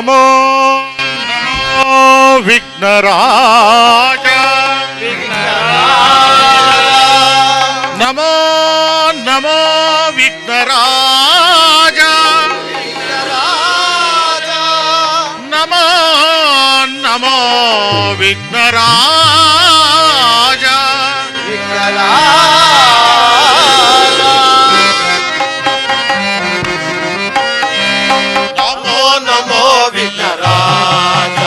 ನಮೋ ವಿಘ್ನರಾಜ ನಮೋ ನಮೋ ವಿಘ್ನರಾಜ ನಮೋ ನಮೋ ವಿಘ್ನರಾಜ ನಮೋ ನಮೋ ವಿಘ್ನರಾಜ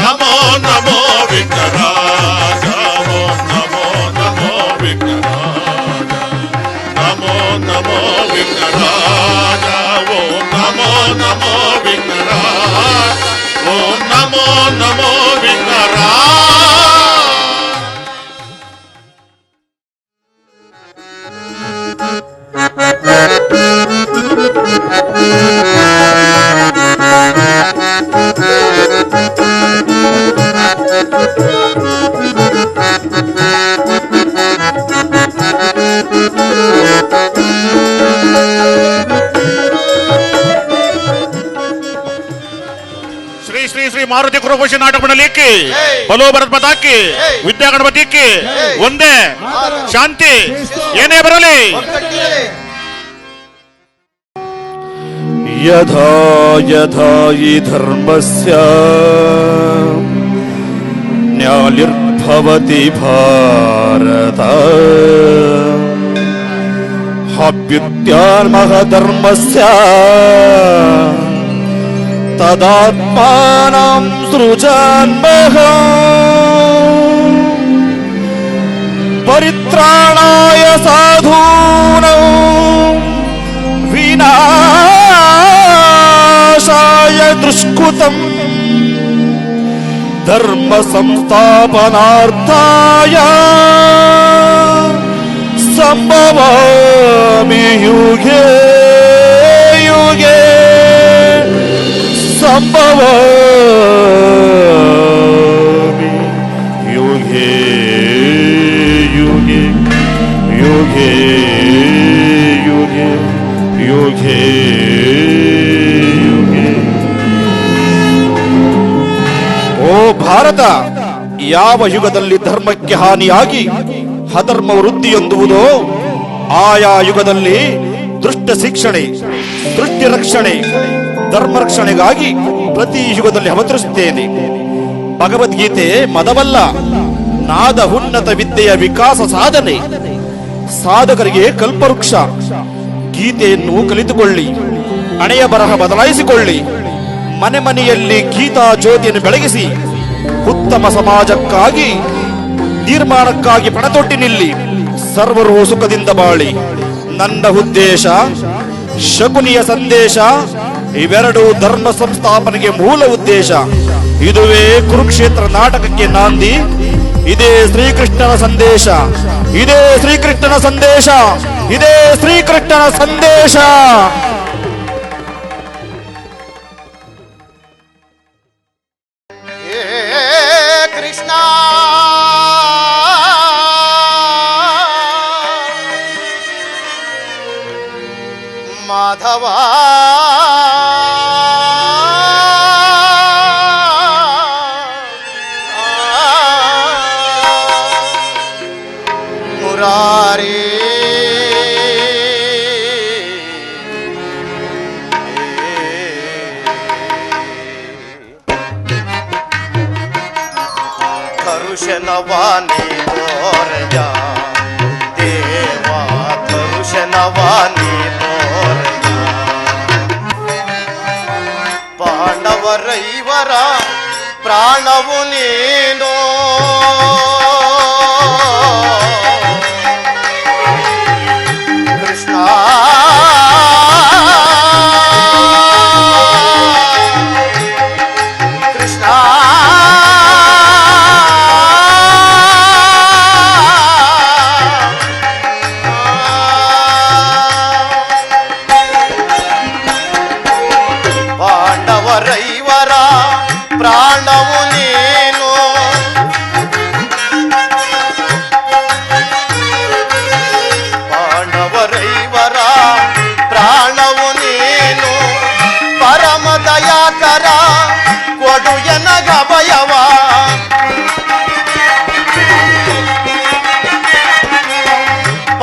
ನಮೋ ನಮೋ ವಿಘ್ನರಾಜ ನಮೋ ನಮೋ ವಿಘ್ನರಾಜ ನಮೋ ನಮೋ ವಿಘ್ನರಾಜ ನಮೋ ನಮೋ ವಿಘ್ನರಾಜ. श्री श्री श्री मारुति कुरुवंशी नाटक मंडली की बलो भरत माता की विद्या गणपति की वंदे शांति ಏನೇ ಬರಲಿ. यथा यथा हि धर्मस्य न्यालिर्भवति भारत अभ्युत्थानमः धर्मस्य तदात्मानं सृजाम्यहम् परित्राणाय साधूनां विनाशाय दुष्कृतम् धर्म संस्थापनार्थाय संभवामि युगे युगे संभवामि युगे युगे युगे युगे युगे युगे. ಓ ಭಾರತ, ಯಾವ ಯುಗದಲ್ಲಿ ಧರ್ಮಕ್ಕೆ ಹಾನಿಯಾಗಿ ಅಧರ್ಮ ವೃದ್ಧಿಯೊಂದುವುದೋ ಆಯಾ ಯುಗದಲ್ಲಿ ದುಷ್ಟ ಶಿಕ್ಷಣೆ, ದೃಷ್ಟಿ ರಕ್ಷಣೆ, ಧರ್ಮ ರಕ್ಷಣೆಗಾಗಿ ಪ್ರತಿ ಯುಗದಲ್ಲಿ ಅವತರಿಸುತ್ತೇನೆ. ಭಗವದ್ಗೀತೆ ಮದವಲ್ಲ, ನಾದ ಉನ್ನತ ವಿದ್ಯೆಯ ವಿಕಾಸ ಸಾಧನೆ, ಸಾಧಕರಿಗೆ ಕಲ್ಪವೃಕ್ಷ. ಗೀತೆಯನ್ನು ಕಲಿತುಕೊಳ್ಳಿ, ಹಣೆಯ ಬರಹ ಬದಲಾಯಿಸಿಕೊಳ್ಳಿ, ಮನೆ ಮನೆಯಲ್ಲಿ ಗೀತಾ ಜ್ಯೋತಿಯನ್ನು ಬೆಳಗಿಸಿ ಉತ್ತಮ ಸಮಾಜಕ್ಕಾಗಿ ನಿರ್ಮಾಣಕ್ಕಾಗಿ ಪಣತೊಟ್ಟಿ ನಿಲ್ಲಿ. ಸರ್ವರು ಸುಖದಿಂದ ಬಾಳಿ. ನನ್ನ ಉದ್ದೇಶ, ಶಕುನಿಯ ಸಂದೇಶ, ಇವೆರಡು ಧರ್ಮ ಸಂಸ್ಥಾಪನೆಗೆ ಮೂಲ ಉದ್ದೇಶ. ಇದುವೇ ಕುರುಕ್ಷೇತ್ರ ನಾಟಕಕ್ಕೆ ನಾಂದಿ. ಇದೇ ಶ್ರೀಕೃಷ್ಣನ ಸಂದೇಶ, ಇದೇ ಶ್ರೀಕೃಷ್ಣನ ಸಂದೇಶ, ಇದೇ ಶ್ರೀಕೃಷ್ಣನ ಸಂದೇಶ. ಕೃಷ್ಣ ಮಾಧವ ಮುರಾರಿ ಕರುಷನವಾನಿ ತೋರಯ ಪಾಂಡವರ ಪ್ರಾಣವು ನೀನು. ಕೃಷ್ಣ ಕೃಷ್ಣ ಪಾಂಡವರೈವರ ಪ್ರಾಣವು ನೀನು. ಪಾಂಡವರೈವರ ಪ್ರಾಣವು ನೀನು. ಪರಮ ದಯಾಕರ ಕೊಡು ಎನಗಭಯವ.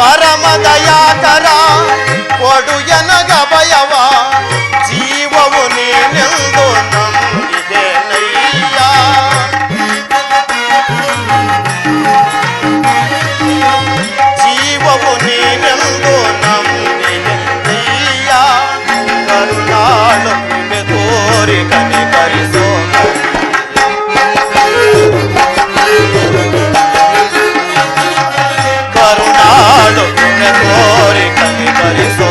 ಪರಮ ದಯಾಕರ ಕೊಡು ಎನಗಭಯವ. ಜೀವವು ನೀನೆಂದು ನಂಬಿದೆನಯ್ಯ. ಜೀವವು ನೀನೆಂದು ನಂಬಿದೆನಯ್ಯ. ಕರುಣಾಳು ಕೃಪೆ ತೋರಿ ಕನಿಕರಿಸೋ. ಕರುಣಾಳು ಕೃಪೆ ತೋರಿ ಕನಿಕರಿಸೋ.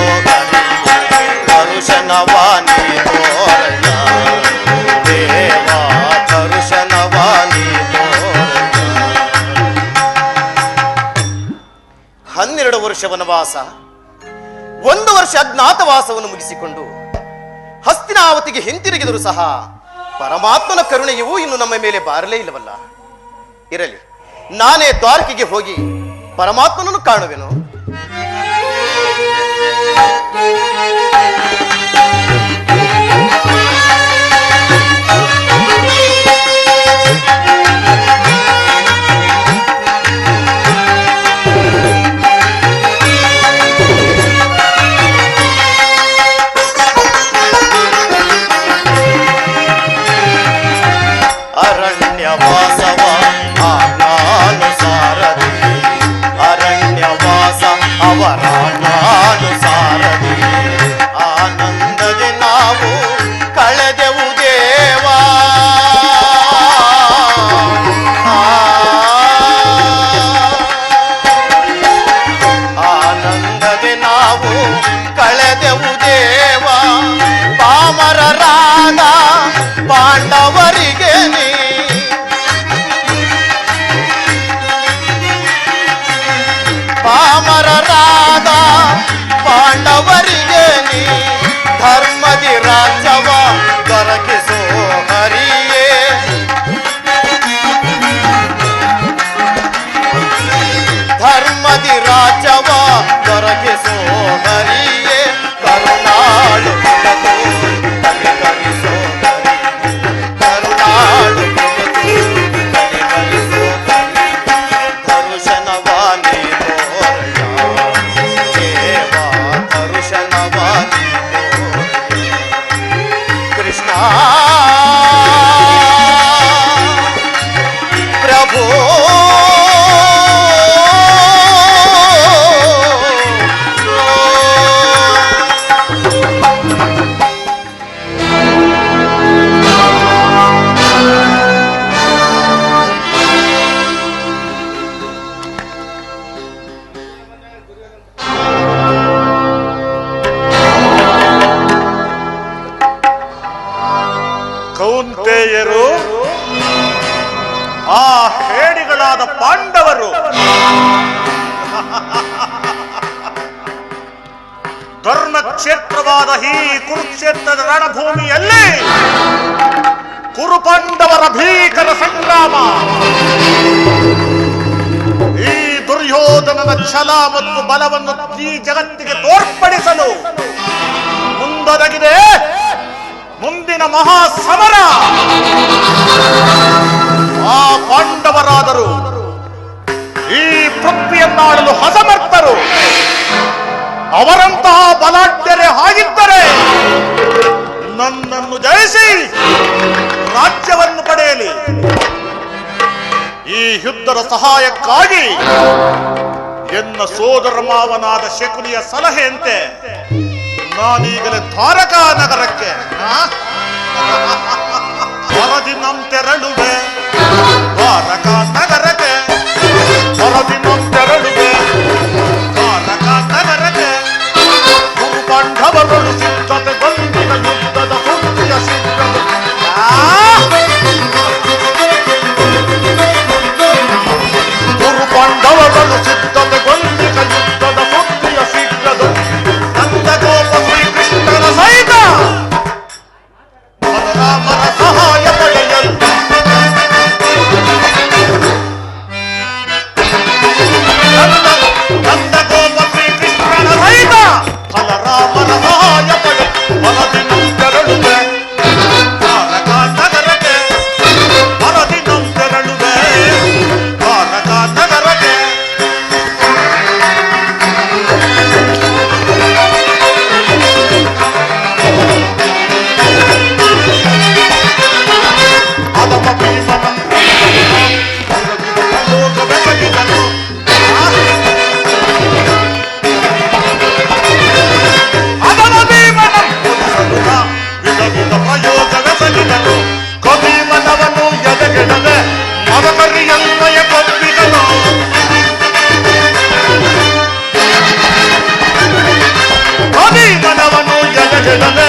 ಕರುಷನವಾನಿ ತೋರಯ್ಯ ದೇವಾ, ಕರುಷನವಾನಿ ತೋರಯ್ಯ. 12 ವರ್ಷ ವನವಾಸ, 1 ವರ್ಷ ಅಜ್ಞಾತವಾಸವನ್ನು ಮುಗಿಸಿಕೊಂಡು ಹಸ್ತಿನಾವತಿಗೆ ಹಿಂತಿರುಗಿದರೂ ಸಹ ಪರಮಾತ್ಮನ ಕರುಣೆಯೂ ಇನ್ನು ನಮ್ಮ ಮೇಲೆ ಬಾರಲೇ ಇಲ್ಲವಲ್ಲ. ಇರಲಿ, ನಾನೇ ದ್ವಾರಕೆಗೆ ಹೋಗಿ ಪರಮಾತ್ಮನನ್ನು ಕಾಣುವೆನು. ಅರಣ್ಯವಾಸವ ಆಜ್ಞಾನುಸಾರದಿ, ಅರಣ್ಯವಾಸ ಅವರ ಆಜ್ಞಾನುಸಾರದಿ ಆನಂದದಿ ನಾವು ಕಳೆದೆವು ದೇವಾ. ಆನಂದದಿ ನಾವು ಕಳೆದೆವು ದೇವಾ. ಪಾಮರರಾದ ಪಾಂಡವರಿಗೆ ನೀ ಪಾಮರರಾದ ಪಾಂಡವರಿಗೆ ನೀ ಧರ್ಮದಿ ರಾಜ್ಯವ ದೊರಕಿಸೋ ಹರಿಯೇ. ಧರ್ಮದಿ ರಾಜ್ಯವ ದೊರಕಿಸೋ ಹರಿಯೇ. ಕರುಣಾಳು ಕನಿಕರಿಸೋ ಕರುಣಾಳು ಕನಿಕರಿಸೋ. ಕರುಷನವಾನಿ ತೋರಯ್ಯ ದೇವಾ, ಕರುಷನವಾನಿ ತೋರಯ್ಯ. ಕೃಷ್ಣ ಪ್ರಭು ಕೌಂತೆಯರು, ಆ ಹೇಡಿಗಳಾದ ಪಾಂಡವರು ಧರ್ಮಕ್ಷೇತ್ರವಾದ ಈ ಕುರುಕ್ಷೇತ್ರದ ರಣಭೂಮಿಯಲ್ಲಿ ಕುರುಪಾಂಡವರ ಭೀಕರ ಸಂಗ್ರಾಮ, ಈ ದುರ್ಯೋಧನನ ಛಲ ಮತ್ತು ಬಲವನ್ನು ಈ ಜಗತ್ತಿಗೆ ತೋರ್ಪಡಿಸಲು ಮುಂದೊದಗಿದೆ ಮುಂದಿನ ಮಹಾ ಸಮರ. ಆ ಪಾಂಡವರಾದರು ಈ ಪೃಥ್ವಿಯನ್ನಾಳಲು ಅಸಮರ್ಥರು. ಅವರಂತಹ ಬಲಾಢ್ಯರೇ ಆಗಿದ್ದರೆ ನನ್ನನ್ನು ಜಯಿಸಿ ರಾಜ್ಯವನ್ನು ಪಡೆಯಲಿ. ಈ ಯುದ್ಧದ ಸಹಾಯಕ್ಕಾಗಿ ಎನ್ನ ಸೋದರ ಮಾವನಾದ ಶಕುನಿಯ ಸಲಹೆಯಂತೆ ನಾನೀಗಲೇ ದ್ವಾರಕಾ ನಗರಕ್ಕೆ ಹೊರದಿ ನಮ್ ತೆರಳುವೆ ದ್ವಾರಕ ನಗರಕ್ಕೆ ಹೊರದಿ ನಮ್ ತೆರಳುವೆ ದ್ವಾರಕ ನಗರಕ್ಕೆ ಗುರು ಪಾಂಡವರೊಳು ಸಿದ್ಧತೆಗೊಂಡಿದ ಯುದ್ಧದ ಸುದ್ದಿಯ ಸಿದ್ಧತೆ ಗುರು ಪಾಂಡವರೊಳು ಸಿದ್ಧತೆಗೊಂಡಿದ ಯುದ್ಧದ ಸುದ್ದಿಯ ಶೀಘ್ರದ ನಂದಗೋಪ ಶ್ರೀಕೃಷ್ಣನ ಸಹಿತ ಬಲರಾಮನ ಸಹಾಯ ಪಡೆಯಲು ನಂದಗೋಪ ಶ್ರೀಕೃಷ್ಣನ ಸಹಿತ ಬಲರಾಮನ ಸಹಾಯ ಪಡೆ ಹೊರದಿ ನಮ್ ತೆರಳುವೆ ದ್ವಾರಕ ನಗರಕ್ಕೆ ಹೊರದಿ ನಮ್ ತೆರಳುವೆ ದ್ವಾರಕ ನಗರಕ್ಕೆ ಅದಮ ಭೀಮನಂ ಲೋಕವೆಸಗಿದನು ಅದಮ ಭೀಮನಂ ವಿಧ ವಿಧ ಪ್ರಯೋಗವೆಸಗಿದನು ಕಭೀಮನವನು ಎದೆಗೆಡದೆ ಮದಕರಿಯನ್ವಯ ಕೊಬ್ಬಿದನು ಕಭೀಮನವನು ಎದೆಗೆಡದೆ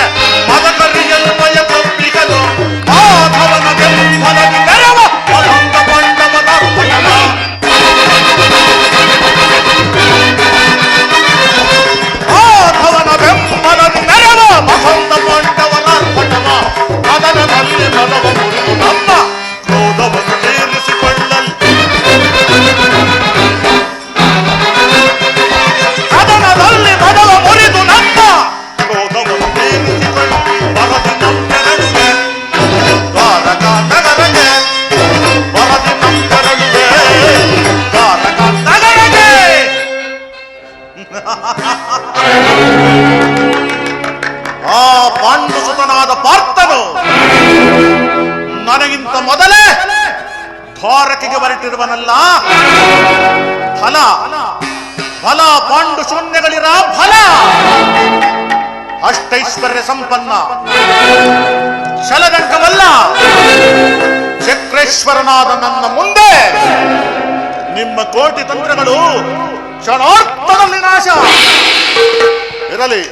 ಮದಕರಿಯನ್ವಯ ಕೊಬ್ಬಿದನು ಮಾಧವನ ಬೆಂಬಲದಿ ನೆರವ ಮದಂಗ ಪಾಂಡವನ ಅರ್ಪಣವ ಮಾಧವನ ಬೆಂಬಲದಿ ನೆರವ ಮದಂಗ ಪಾಂಡವನ ಅರ್ಪಣವ ಮದನದಲ್ಲಿ ಮದವ ಮುರಿದು ನಮ್ಮ ಕ್ರೋಧವನ್ನು ತೀರಿಸಿಕೊಳ್ಳಲು ಸದನದಲ್ಲಿ ಮದವ ಮುರಿದು ನಮ್ಮ ಕ್ರೋಧವನ್ನು ತೀರಿಸಿಕೊಳ್ಳಿ ಬರದಿ ನಮ್ ತೆರಳುವೆ ದ್ವಾರಕ ನಗರಕ್ಕೆ ಬರದಿ ನಮ್ ತೆರಳುವೆ ದ್ವಾರಕ ನಗರಕ್ಕೆ ಆ ಪಾಂಡುಸುತನಾದ ಪಾರ್ಥನು ನನಗಿಂತ ಮೊದಲೇ ದ್ವಾರಕೆಗೆ ಹೊರಟಿರುವನಲ್ಲ ಫಲ ಫಲ ಪಾಂಡು ಶೂನ್ಯಗಳಿರ ಫಲ ಅಷ್ಟೈಶ್ವರ್ಯ ಸಂಪನ್ನ ಶಲದಂಕವಲ್ಲ ಚಕ್ರೇಶ್ವರನಾದ ನನ್ನ ಮುಂದೆ ನಿಮ್ಮ ಕೋಟಿ ತಂತ್ರಗಳು ಕ್ಷಣಾರ್ಥದಲ್ಲಿ ನಾಶ ಇರಲಿ.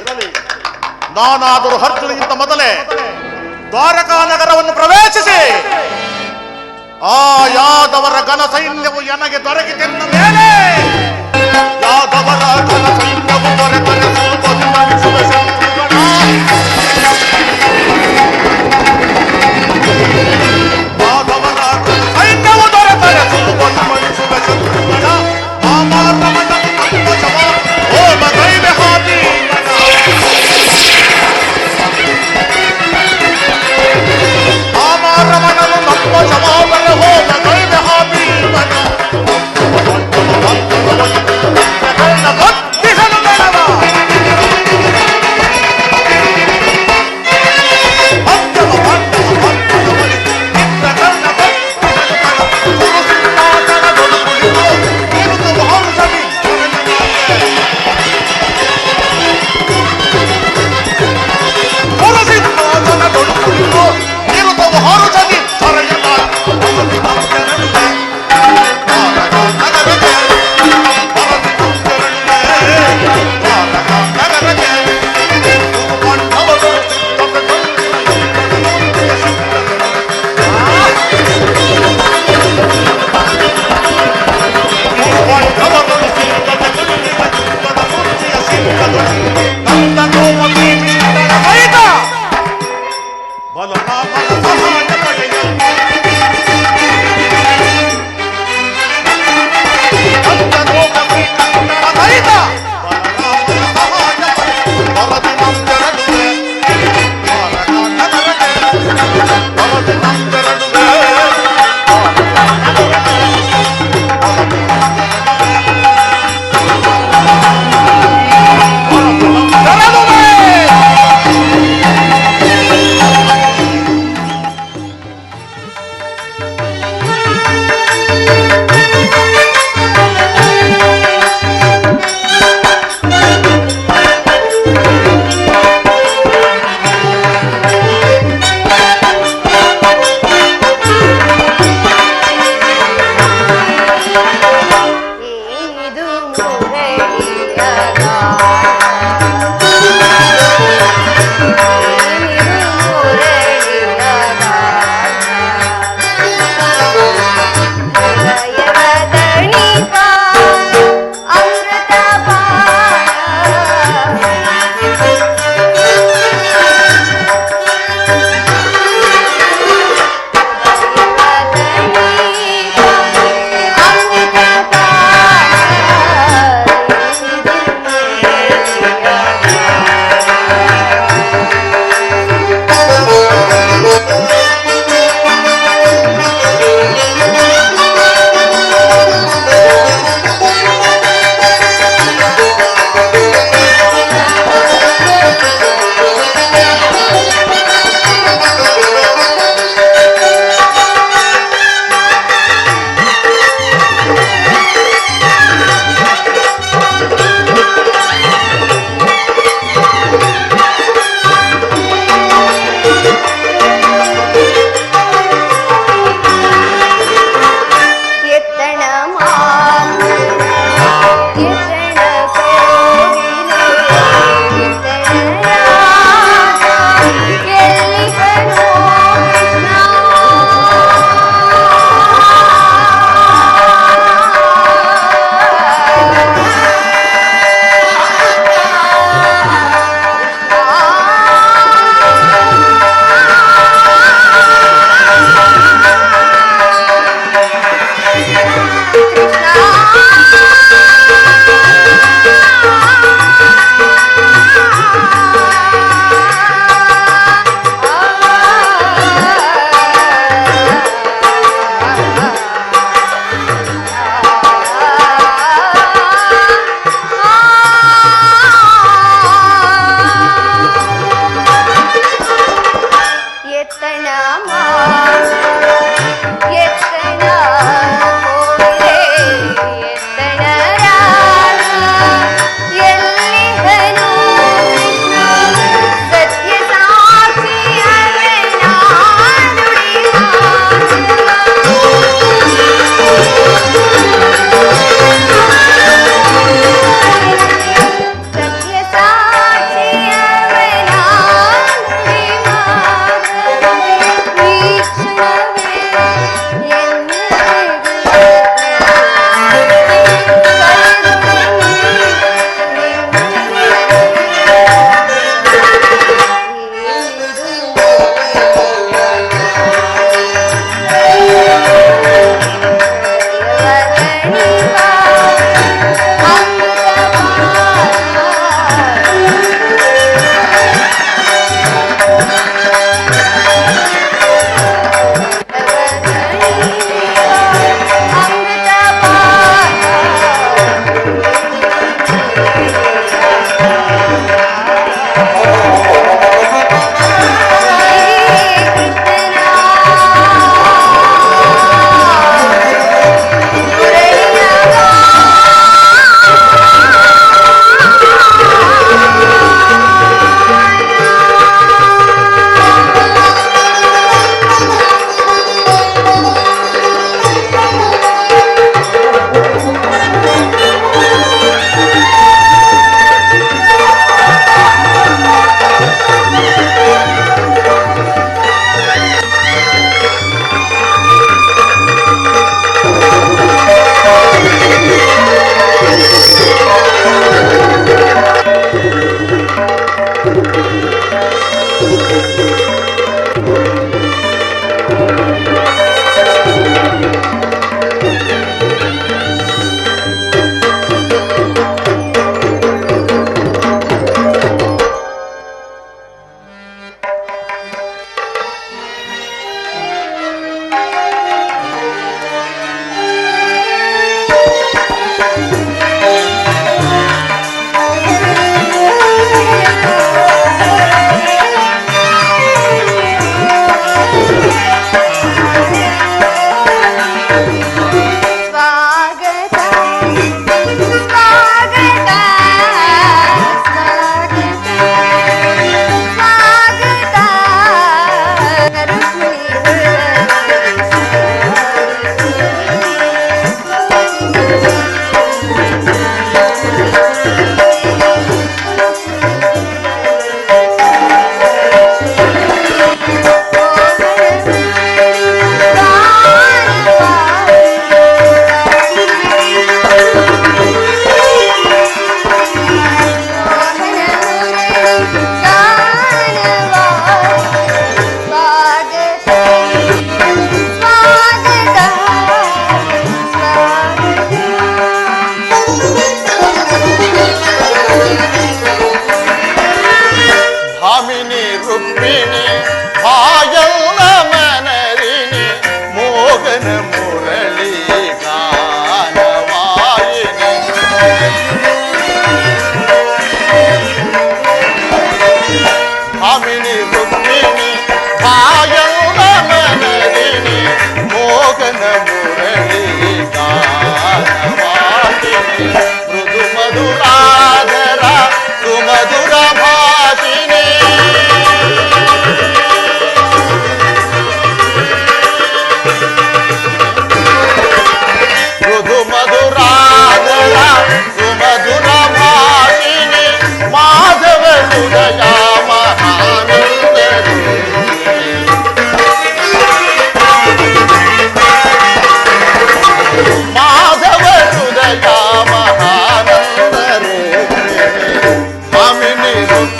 ನಾನಾದರೂ ಅರ್ಜುನಿಗಿಂತ ಮೊದಲೇ ದ್ವಾರಕಾ ನಗರವನ್ನು ಪ್ರವೇಶಿಸಿ ಆ ಯಾದವರ ಘನ ಸೈನ್ಯವು ನನಗೆ ದೊರಕಿತೆಂದ ಮೇಲೆ ಯಾದವರ ಘನ ಸೈನ್ಯವು ದೊರೆತರೆ ಸ್ವಲ್ಪ ವಿಮರ್ಶಿಸುವ ಶತ್ರುಗಳ ಯಾದವರ ಘನ ಸೈನ್ಯವು ದೊರೆತರೆ ಸ್ವಲ್ಪ ವಿಮರ್ಶಿಸುವ ಶತ್ರುಗಳ ಮಾಮಾರಮಣ ಅಂಬಶವ ಓಮ ದೈವ ಹಾದಿ ಮಾಮಾರಮಣನು ನಮ್ಮ ಶವಾದರೆ ಹೋಮ ದೈವ ಹಾದಿ ಮನ ಭಕ್ತ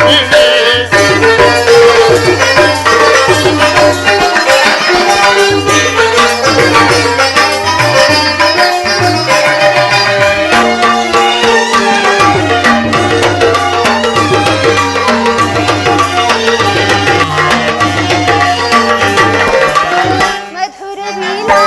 ರುಕ್ಮಿಣಿ ಮಧುರ ವಿಲಾಸ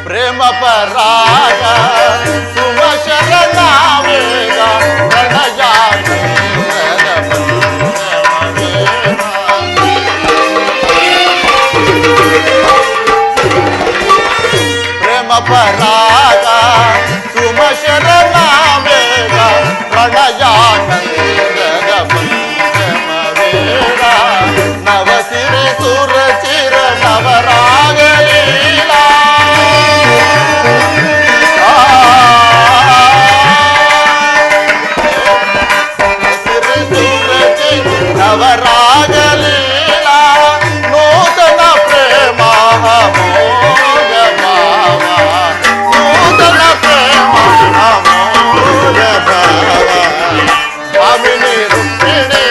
ಪ್ರೇಮ ಪರಾಗ ಸುಮಶರಣ ವೇಗ ಪ್ರೇಮ ಪರಾಗ ಸುಮಶರಣ ವೇಗ ಪ್ರಣಯಾನಂದದ ವೇಗ ನವಸಿರಿ ಸುರ ಚಿರ ನವರಾಗಲೀಲಾ ನವರಾಗಲೀಲಾ ನೂತನ ಪ್ರೇಮ ಮೋಗ ಭಾವ ನೂತನ ಪ್ರೇಮ ಮೋಗ ಭಾವ ಅಭಿನಿ ರುಕ್ಮಿಣಿ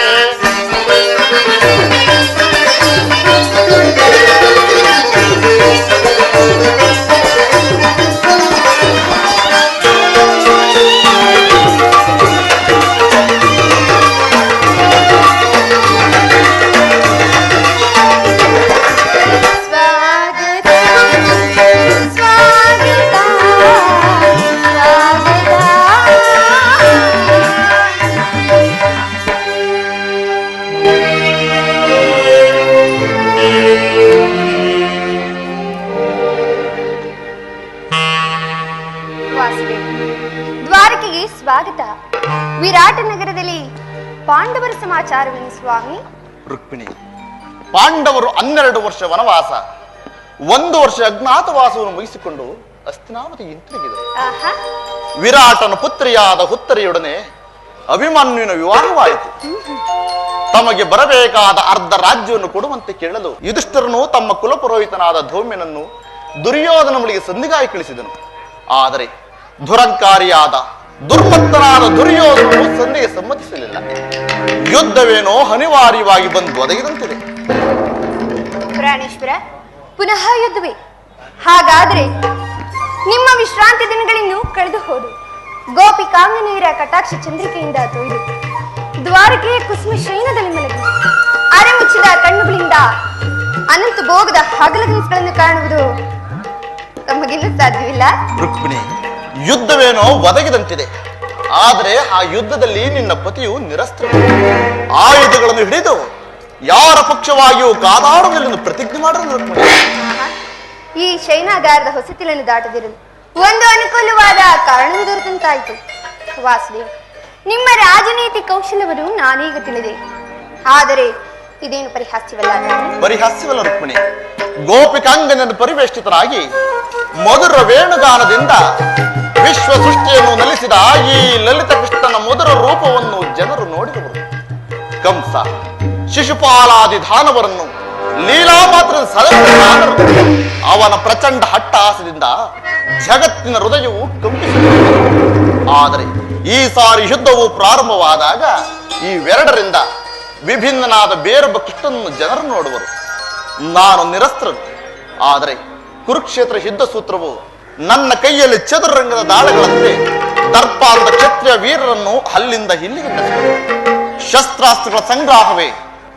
ದ್ವಾರಕೆಗೆ ಸ್ವಾಗತ. ವಿರಾಟ ನಗರದಲ್ಲಿ ಪಾಂಡವರ ಸಮಾಚಾರವೇನು ಸ್ವಾಮಿ? ರುಕ್ಮಿಣಿ, ಪಾಂಡವರು 12 ವರ್ಷ ವನವಾಸ, 1 ವರ್ಷ ಅಜ್ಞಾತವಾಸವನ್ನು ಮುಗಿಸಿಕೊಂಡು ಹಸ್ತಿನಾವತಿಗೆ ಹಿಂತಿರುಗಿದರು. ಆಹಾ, ವಿರಾಟನ ಪುತ್ರಿಯಾದ ಹುತ್ತರಿಯೊಡನೆ ಅಭಿಮನ್ಯುವಿನ ವಿವಾಹವಾಯಿತು. ತಮಗೆ ಬರಬೇಕಾದ ಅರ್ಧ ರಾಜ್ಯವನ್ನು ಕೊಡುವಂತೆ ಕೇಳಲು ಯುಧಿಷ್ಠಿರನು ತಮ್ಮ ಕುಲಪುರೋಹಿತನಾದ ಧೌಮ್ಯನನ್ನು ದುರ್ಯೋಧನ ಬಳಿಗೆ ಸಂಧಿಗಾಗಿ ಕಳಿಸಿದನು. ಆದರೆ ದುರಂಕಾರಿಯಾದ ದುರ್ಮತ್ತನಾದ ದುರ್ಯೋಧನನು ಸಂಧಿಗೆ ಸಮ್ಮತಿಸಲಿಲ್ಲ. ಯುದ್ಧವೇನೋ ಅನಿವಾರ್ಯವಾಗಿ ಬಂದು ಒದಗಿದಂತಿದೆ. ಪ್ರಾಣೇಶ್ವರ, ಪುನಃ ಯುದ್ಧವೇ? ಹಾಗಾದ್ರೆ ನಿಮ್ಮ ವಿಶ್ರಾಂತಿ ದಿನಗಳಿನ್ನೂ ಕಳೆದು ಹೋದು. ಗೋಪಿಕಾಂಗನೆಯರ ಕಟಾಕ್ಷ ಚಂದ್ರಿಕೆಯಿಂದ ತೊಯ್ದು ದ್ವಾರಕೆಯ ಕುಸುಮ ಶಯನದಲ್ಲಿ ಮಲಗಿ ಅರೆ ಮುಚ್ಚಿದ ಕಣ್ಣುಗಳಿಂದ ಅನಂತ ಭೋಗದ ಹಗಲಗನಸುಗಳನ್ನು ಕಾಣುವುದು ತಮಗಿನ್ನೂ ಸಾಧ್ಯವಿಲ್ಲ. ರುಕ್ಮಿಣಿ, ಯುದ್ಧವೇನೋ ಒದಗಿದಂತಿದೆ. ಆದರೆ ಆ ಯುದ್ಧದಲ್ಲಿ ನಿನ್ನ ಪತಿಯು ನಿರಸ್ತ್ರ, ಆಯುಧಗಳನ್ನು ಹಿಡಿದು ಯಾರ ಪಕ್ಷವಾಗಿಯೂ ಕಾದಾಡುವುದಿಲ್ಲ ಪ್ರತಿಜ್ಞೆ ಮಾಡಲು. ರುಕ್ಮಿಣಿ, ಈ ಶಯನಾಗಾರದ ಹೊಸತಿಲನ್ನು ದಾಟದಿರಲು ಒಂದು ಅನುಕೂಲವಾದ ಕಾರಣವು ದೊರೆತಂತಾಯಿತು. ವಾಸುದೇವ, ನಿಮ್ಮ ರಾಜನೀತಿ ಕೌಶಲ್ಯವನ್ನು ನಾನೀಗ ತಿಳಿದೆ. ಆದರೆ ಇದೇನು ಪರಿಹಾಸ್ಯವಲ್ಲ? ಪರಿಹಾಸ್ಯವಲ್ಲ ರುಕ್ಮಿಣಿ. ಗೋಪಿಕಾಂಗನ ಪರಿವೇಷ್ಟಿತರಾಗಿ ಮಧುರ ವೇಣುಗಾನದಿಂದ ವಿಶ್ವ ಸೃಷ್ಟಿಯನ್ನು ನಲಿಸಿದ ಈ ಲಲಿತ ಕೃಷ್ಣನ ಮಧುರ ರೂಪವನ್ನು ಜನರು ನೋಡಿದವರು. ಕಂಸ, ಶಿಶುಪಾಲಾದಿ ದಾನವರನ್ನು ಲೀಲಾ ಮಾತ್ರ ಅವನ ಪ್ರಚಂಡ ಹಟ್ಟಹಾಸದಿಂದ ಜಗತ್ತಿನ ಹೃದಯವು ಕಂಪಿಸಿತು. ಆದರೆ ಈ ಸಾರಿ ಯುದ್ಧವು ಪ್ರಾರಂಭವಾದಾಗ ಇವೆರಡರಿಂದ ವಿಭಿನ್ನನಾದ ಬೇರೊಬ್ಬ ಕೃಷ್ಣನನ್ನು ಜನರು ನೋಡುವರು. ನಾನು ನಿರಸ್ತ್ರನು. ಆದರೆ ಕುರುಕ್ಷೇತ್ರ ಯುದ್ಧ ಸೂತ್ರವು ನನ್ನ ಕೈಯಲ್ಲಿ ಚದುರಂಗದ ದಾಳಗಳಂತೆ ದರ್ಪಾಂತ ಕ್ಷತ್ರಿಯ ವೀರರನ್ನು ಅಲ್ಲಿಂದ ಇಲ್ಲಿಗೆ ನಡೆಸಿದರು. ಶಸ್ತ್ರಾಸ್ತ್ರಗಳ ಸಂಗ್ರಹವೇ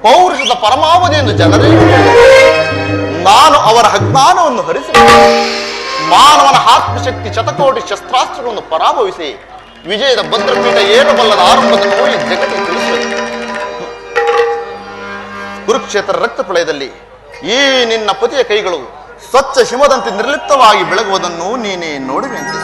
ಪೌರುಷದ ಪರಮಾವಧಿ ಎಂದು ಜನರೇ ನಾನು ಅವರ ಅಜ್ಞಾನವನ್ನು ಹರಿಸಿ ಮಾನವನ ಆತ್ಮಶಕ್ತಿ ಶತಕೋಟಿ ಶಸ್ತ್ರಾಸ್ತ್ರಗಳನ್ನು ಪರಾಭವಿಸಿ ವಿಜಯದ ಭದ್ರಪೀಠ ಏರಬಲ್ಲದ ಆರಂಭವನ್ನು ಈ ಜಗತ್ತಿಗೆ ತಿಳಿಸಿದರು. ಕುರುಕ್ಷೇತ್ರ ರಕ್ತ ಪ್ರಳಯದಲ್ಲಿ ಈ ನಿನ್ನ ಪತಿಯ ಕೈಗಳು ಸ್ವಚ್ಛ ಹಿಮದಂತೆ ನಿರ್ಲಿಪ್ತವಾಗಿ ಬೆಳಗುವುದನ್ನು ನೀನೇ ನೋಡುವಂತೆ.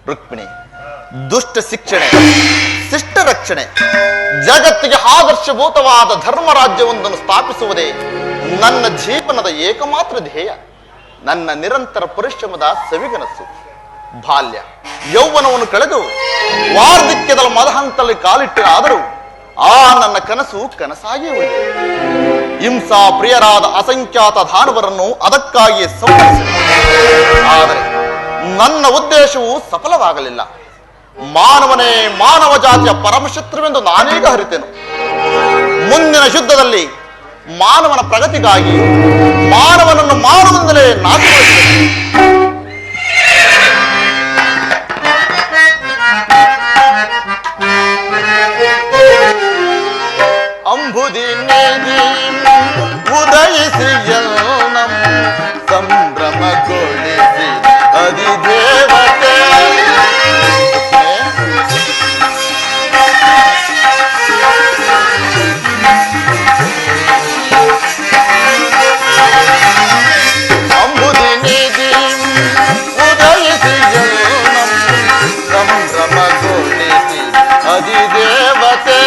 ರುಕ್ಮಿಣಿ, ದುಷ್ಟ ಶಿಕ್ಷಣೆ, ಶಿಷ್ಟ ರಕ್ಷಣೆ, ಜಗತ್ತಿಗೆ ಆದರ್ಶಭೂತವಾದ ಧರ್ಮ ರಾಜ್ಯವೊಂದನ್ನು ಸ್ಥಾಪಿಸುವುದೇ ನನ್ನ ಜೀವನದ ಏಕಮಾತ್ರ ಧ್ಯೇಯ. ನನ್ನ ನಿರಂತರ ಪರಿಶ್ರಮದ ಸವಿಗನಸು. ಬಾಲ್ಯ ಯೌವನವನ್ನು ಕಳೆದು ವಾರ್ಧಕ್ಯದ ಮದಹಂತಲ್ಲಿ ಕಾಲಿಟ್ಟಿರಾದರೂ ಆ ನನ್ನ ಕನಸು ಕನಸಾಗಿಯೇ ಉಳಿದು ಹಿಂಸಾ ಪ್ರಿಯರಾದ ಅಸಂಖ್ಯಾತ ದಾನವರನ್ನು ಅದಕ್ಕಾಗಿಯೇ ಸಂಹರಿಸಿದೆ. ಆದರೆ ನನ್ನ ಉದ್ದೇಶವು ಸಫಲವಾಗಲಿಲ್ಲ. ಮಾನವನೇ ಮಾನವ ಜಾತಿಯ ಪರಮಶತ್ರುವೆಂದು ನಾನೀಗ ಅರಿತೆನು. ಮುಂದಿನ ಯುದ್ಧದಲ್ಲಿ ಮಾನವನ ಪ್ರಗತಿಗಾಗಿ ಮಾನವನನ್ನು ಮಾನವನಿಂದಲೇ ನಾಶಗೊಳಿಸಿದೆ. ಅಂಬುದಿ ನದಿ ಉದಯಿಸಿ ಎಲ್ಲಂ ಸಂಭ್ರಮಗೊಳಿಸಿ ಅಧಿದೇವತೆ. ಅಂಬುದಿ ನದಿ ಉದಯಿಸಿ ಎಲ್ಲಂ ಸಂಭ್ರಮಗೊಳಿಸಿ ಅಧಿದೇವತೆ.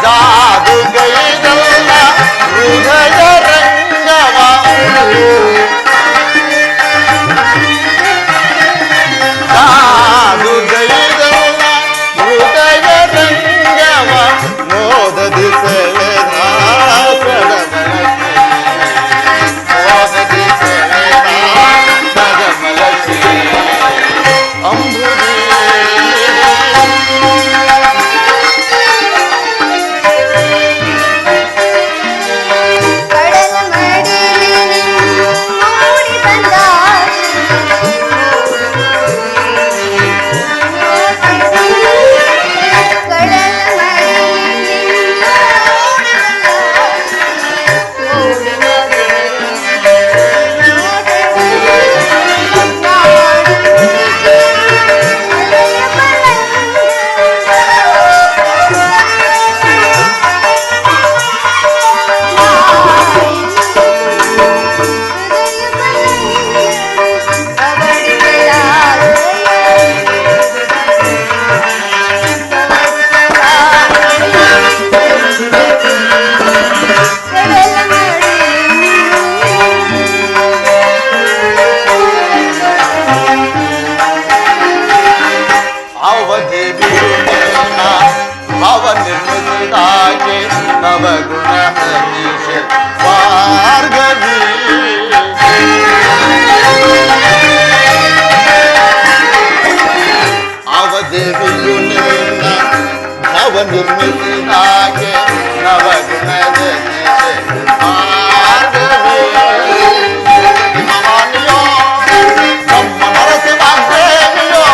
ಜಾದುಗೈದಲ್ಲ ಹೃದಯ ರಂಗವ, ಜಾದುಗೈದಲ್ಲ ಹೃದಯ ರಂಗವ ಮೋದದಿ ಸೆಳೆದ ಮೋದದಿ ಸೆಳೆದ ಸಗಮಲಸಿ ಅಂಬುದಿ. ನವಗುಣ ಹರೀಶ ಭಾರ್ಗವಿ ಅವದೇವಿಯು ನಿನ್ನ ಭವ ನಿರ್ಮಿಸಿದಾಗೆ ನವಗುಣ ಹರೀಶ ಭಾರ್ಗವಿ. ಭವಾನಿಯೋ ನಮ್ಮ ನರಸಿಂಹದೇವಿಯೋ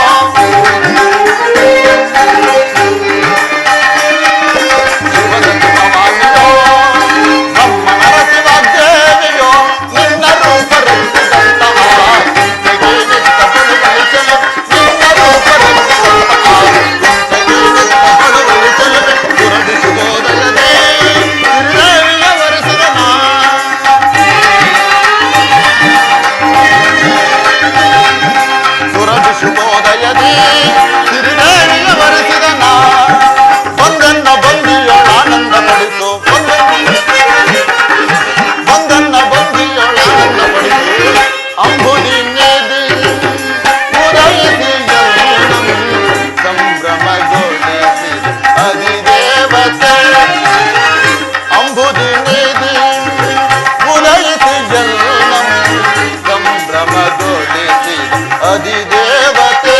ಅಧಿದೇವತೆ.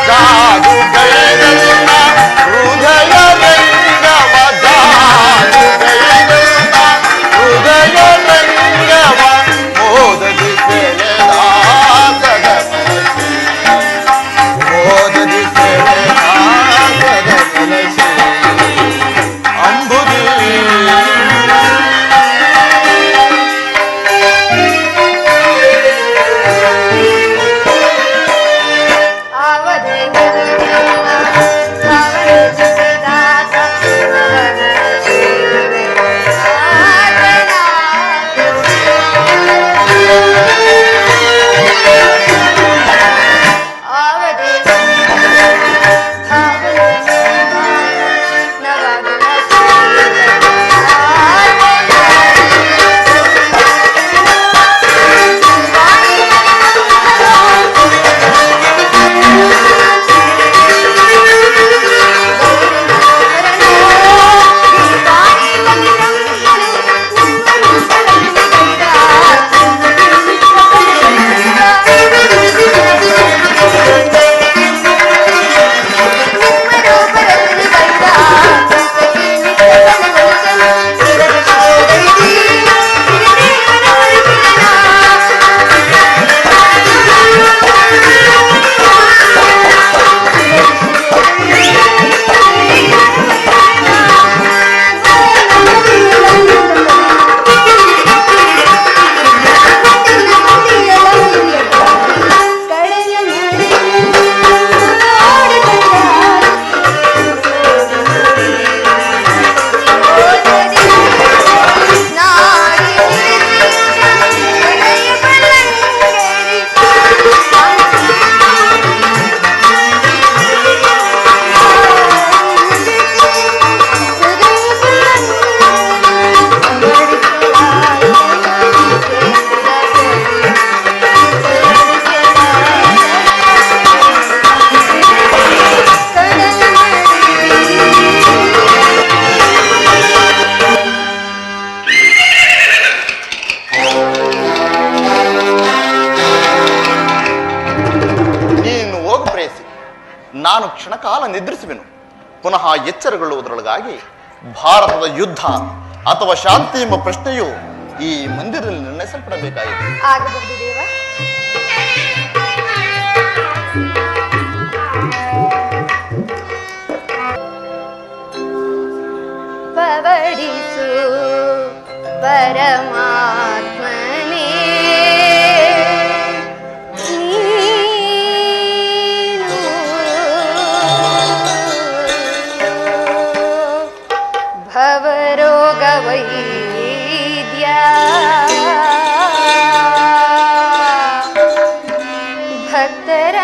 ಜಾದುಗೈದಲ್ಲ ಹೃದಯ ರಂಗವ, ಜಾದುಗೈದಲ್ಲ ಹೃದಯ ರಂಗವ ಮೋದದಿ ಸೆಳೆದ ಸಗಮಲಸಿ, ಮೋದದಿ ಸೆಳೆದ ಸಗಮಲಸಿ ಅಂಬುದಿ. ನಿದ್ರಿಸುವೆನು. ಪುನಃ ಎಚ್ಚರಗೊಳ್ಳುವುದರೊಳಗಾಗಿ ಭಾರತದ ಯುದ್ಧ ಅಥವಾ ಶಾಂತಿ ಎಂಬ ಪ್ರಶ್ನೆಯು ಈ ಮಂದಿರದಲ್ಲಿ ನಿರ್ಣಯಿಸಲ್ಪಡಬೇಕಾಗಿದೆ. ಆಗಬಹುದು ದೇವ. ಪವಡಿಸು ಪರಮಾತ್ಮನೇ ನೀನು ಭವರೋಗ ವೈದ್ಯ ಭಕ್ತರ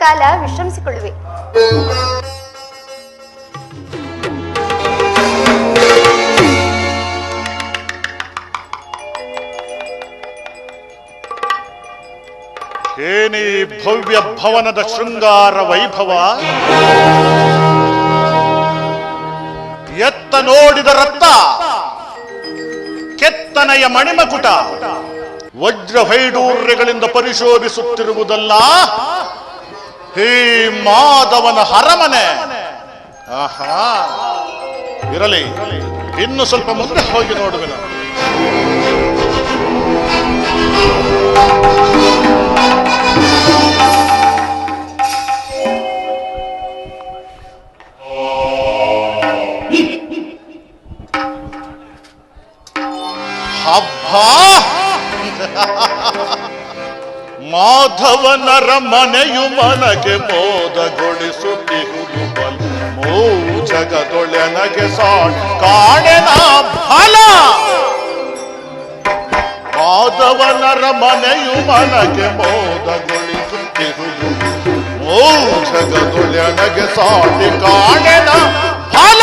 ಕಾಲ ವಿಶ್ರಮಿಸಿಕೊಳ್ಳುವೆ. ಏನೇ ಭವ್ಯ ಭವನದ ಶೃಂಗಾರ ವೈಭವ, ಎತ್ತ ನೋಡಿದ ರಕ್ತ, ಕೆತ್ತನೆಯ ಮಣಿಮಕುಟ, ವಜ್ರ ವೈಡೂರ್ಯಗಳಿಂದ ಪರಿಶೋಭಿಸುತ್ತಿರುವುದಲ್ಲ ಹೇ ಮಾಧವನ ಅರಮನೆ. ಆಹಾ, ಇರಲಿ, ಇನ್ನು ಸ್ವಲ್ಪ ಮುಂದೆ ಹೋಗಿ ನೋಡುವೆನು. ಹಬ್ಬ, ಮಾಧವನರ ಮನೆಯು ಮನಗೆ ಮೋದಗೊಳಿಸುತ್ತಿರುವುದು ಬಲ, ಜಗದೊಳೆನಗೆ ಸಾಟ್ ಕಾಣೆನ ಫಲ. ಮಾಧವನರ ಮನೆಯು ಮನಗೆ ಮೋದಗೊಳಿಸುತ್ತಿರುವುದು ಜಗದೊಳೆನಗೆ ಸಾಟಿ ಕಾಣೆನ ಫಲ.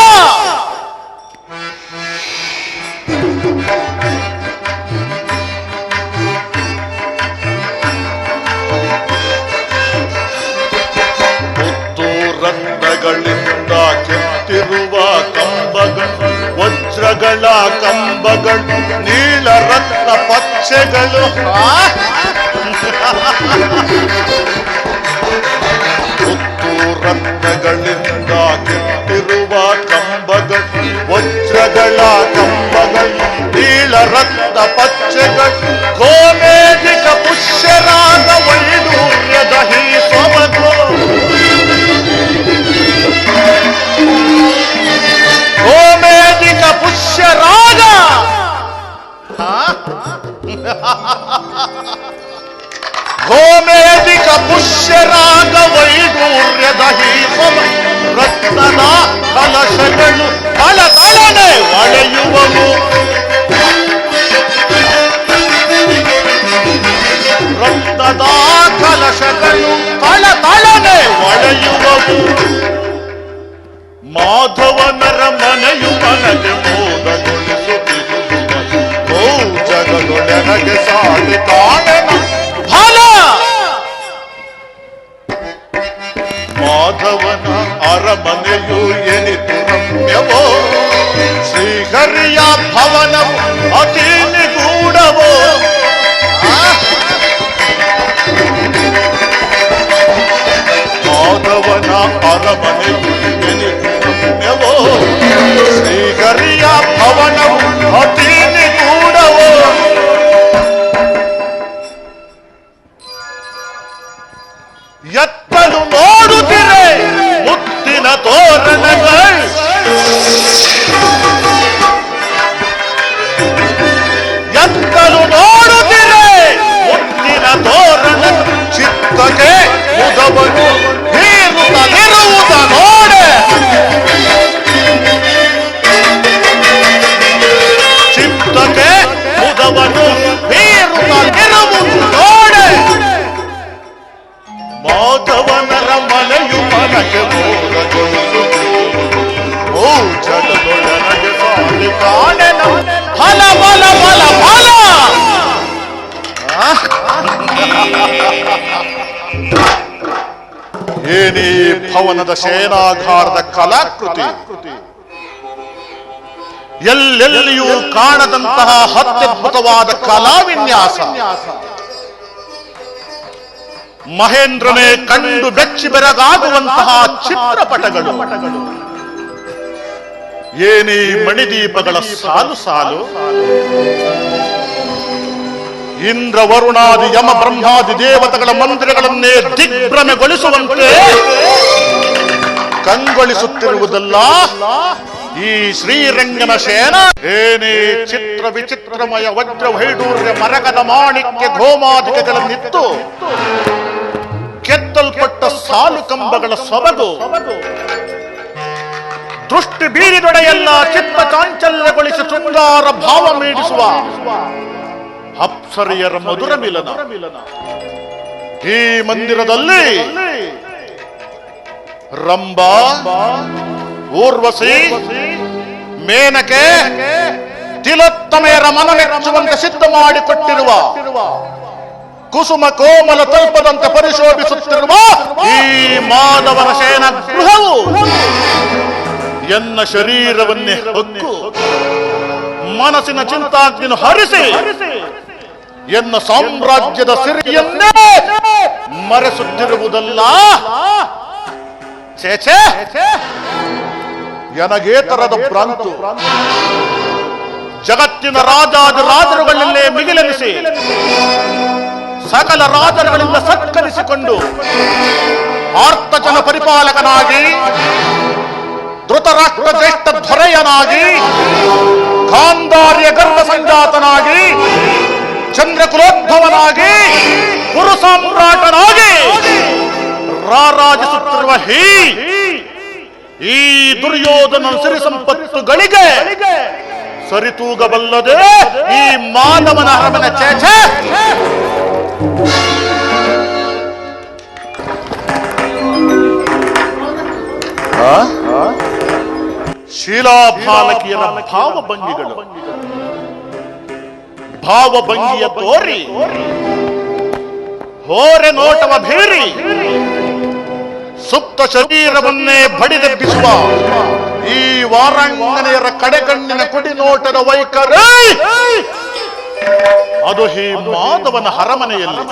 ರತ್ನಗಳಿಂದ ಕೆತ್ತಿರುವ ಕಂಬಗಳು, ವಜ್ರಗಳ ಕಂಬಗಳು, ನೀಲ ರತ್ನ ಪಚ್ಚೆಗಳು, ಮುತ್ತು ರತ್ನಗಳಿಂದ ಕೆತ್ತಿರುವ ಕಂಬಗಳು, ವಜ್ರಗಳ ಕಂಬಗಳು, ನೀಲ ರತ್ನ ಪಚ್ಚೆಗಳು, ಗೋಮೇಧಿಕ ಪುಷ್ಯರಾಗ ವೈಡೂರ್ಯದ ಹೀ ಸೊಬಗು, ಗೋಮೇಧಿಕ ಪುಷ್ಯರಾಗ, ಗೋಮೇಧಿಕ ಪುಷ್ಯರಾಗ ವೈಡೂರ್ಯದ ಹೀ ಸೊಬಗು, ರತ್ನದ ಕಲಶಗಳು ತಳತಳನೆ ಒಳೆಯುವವು, ರಕ್ತದ ಕಲಶಗಳು ತಳತಳನೆ ಒಳೆಯುವವು. ಮಾಧವನರ ಮನೆಯು ಮನಗೆ ಮೋದಗೊಳಿಸುತ್ತಿರುವುದು ಜಗದೊಳೆನಗೆ ಸಾಟಿ ಕಾಣೆನ ಫಲ. ಮಾಧವನ ಅರಮನೆಯು ಎನಿತು ರಮ್ಯವೋ, ಶ್ರೀಹರಿಯ ಭವನವು ಅತಿ ನಿಗೂಢವೋ, ಮಾಧವನ ಅರಮನೆಯು ಎನಿತು ರಮ್ಯವೋ, ಶ್ರೀಹರಿಯ ಭವನವು ಅತಿ ನಿಗೂಢವೋ. ಎತ್ತಲು ನೋಡುತ್ತಿರೆ ಮುತ್ತಿನ ತೋರಣಗಳು, ಎತ್ತಲು ನೋಡುತ್ತಿರೆ ಮುತ್ತಿನ ತೋರಣ, ಚಿತ್ತಕ್ಕೆ ಮುದವನು ಬೀರುತ್ತಲಿರುವುದ ನೋಡೆ, ಚಿತ್ತಕ್ಕೆ ಮುದವನು ಬೀರುತ್ತಲಿರುವುದು ನೋಡೆ. ಮಾಧವನರ ಮನೆಯು ಮನಗೆ ಮೋದಗೊಳಿಸುತ್ತಿರುವುದು ಜಗದೊಳೆನಗೆ ಸಾಟಿ ಕಾಣೆನ ಫಲ ಫಲ ಫಲ ಫಲ. ಏನೇ ಭವನದ ಶಯನಾಗಾರದ ಕಲಾಕೃತಿ, ಎಲ್ಲೆಲ್ಲಿಯೂ ಕಾಣದಂತಹ ಅತ್ಯದ್ಭುತವಾದ ಕಲಾವಿನ್ಯಾಸ, ಮಹೇಂದ್ರನೇ ಕಂಡು ಬೆಚ್ಚಿ ಬೆರಗಾಗುವಂತಹ ಚಿತ್ರಪಟಗಳು, ಏನೇ ಮಣಿದೀಪಗಳ ಸಾಲು ಸಾಲು, ಇಂದ್ರ ವರುಣಾದಿ ಯಮ ಬ್ರಹ್ಮಾದಿ ದೇವತೆಗಳ ಮಂದಿರಗಳನ್ನೇ ದಿಗ್ಭ್ರಮೆಗೊಳಿಸುವಂತೆ ಕಂಗೊಳಿಸುತ್ತಿರುವುದಲ್ಲ ಈ ಶ್ರೀರಂಗನ ಶಯನ. ಏನೇ ಚಿತ್ರ ವಿಚಿತ್ರಮಯ ವಜ್ರ ವೈಡೂರ್ಯ ಮರಕದ ಮಾಣಿಕ್ಯ ಗೋಮಾದಿಕೆಗಳನ್ನಿತ್ತು ಕೆತ್ತಲ್ಪಟ್ಟ ಸಾಲು ಕಂಬಗಳ ಸೊಬಗು, ದೃಷ್ಟಿ ಬೀರಿದೊಡೆಯೆಲ್ಲ ಚಿತ್ತ ಚಾಂಚಲ್ಯಗೊಳಿಸಿ ಸುಂದರ ಭಾವ ಮೀಡಿಸುವ ಅಪ್ಸರಿಯರ ಮಧುರ ಮಿಲನ. ಈ ಮಂದಿರದಲ್ಲಿ ರಂಭಾ, ಊರ್ವಶಿ, ಮೇನಕೆ, ತಿಲೋತ್ತಮೆಯರ ಮನಮೆಚ್ಚುವಂತೆ ಸಿದ್ಧ ಮಾಡಿಕೊಟ್ಟಿರುವ ಕುಸುಮ ಕೋಮಲ ತಲ್ಪದಂತೆ ಪರಿಶೋಭಿಸುತ್ತಿರುವ ಈ ಮಾಧವನ ಶಯನ ಗೃಹವು ಎನ್ನ ಶರೀರವನ್ನೇ ಹೊಕ್ಕು ಮನಸ್ಸಿನ ಚಿಂತಾಗ್ನಿಯನ್ನು ಹರಿಸಿ ಎನ್ನ ಸಾಮ್ರಾಜ್ಯದ ಸಿರಿಯನ್ನೇ ಮರೆಸುತ್ತಿರುವುದಲ್ಲ. ಛೇ, ಎನಗೇತರದ ಭ್ರಾಂತು. ಜಗತ್ತಿನ ರಾಜರುಗಳಲ್ಲೇ ಮಿಗಿಲೆನಿಸಿ ಸಕಲ ರಾಜರುಗಳಿಂದ ಸತ್ಕರಿಸಿಕೊಂಡು ಆರ್ತಜನ ಪರಿಪಾಲಕನಾಗಿ, ಧೃತರಾಷ್ಟ್ರ ಜ್ಯೇಷ್ಠ ದೊರೆಯನಾಗಿ, ಗಾಂಧಾರ್ಯ ಗರ್ಭ ಸಂಜಾತನಾಗಿ, ಚಂದ್ರಕುಲೋದ್ಭವನಾಗಿ, ಕುರು ಸಾಮ್ರಾಟನಾಗಿ ರಾರಾಜಿಸುತ್ತಿರುವ ಈ ದುರ್ಯೋಧನ ಸಿರಿ ಸಂಪತ್ತುಗಳಿಗೆ ಸರಿತೂಗಬಲ್ಲದೆ ಈ ಮಾನವನ ಅರಮನೆ. ಛೇ, ಶೀಲಾಭಾಲಕಿಯರ ಭಾವಭಂಗಿಯ ತೋರಿ ಹೋರೆ ನೋಟವ ಭೀರಿ ಸುಪ್ತ ಶರೀರವನ್ನೇ ಬಡಿದೆಬ್ಬಿಸುವ ಈ ವಾರಾಂಗನೆಯರ ಕಡೆಗಣ್ಣಿನ ಕುಡಿನೋಟದ ವೈಖರಿ ಅದು ಈ ಮಾಧವನ ಅರಮನೆಯಲ್ಲಿ.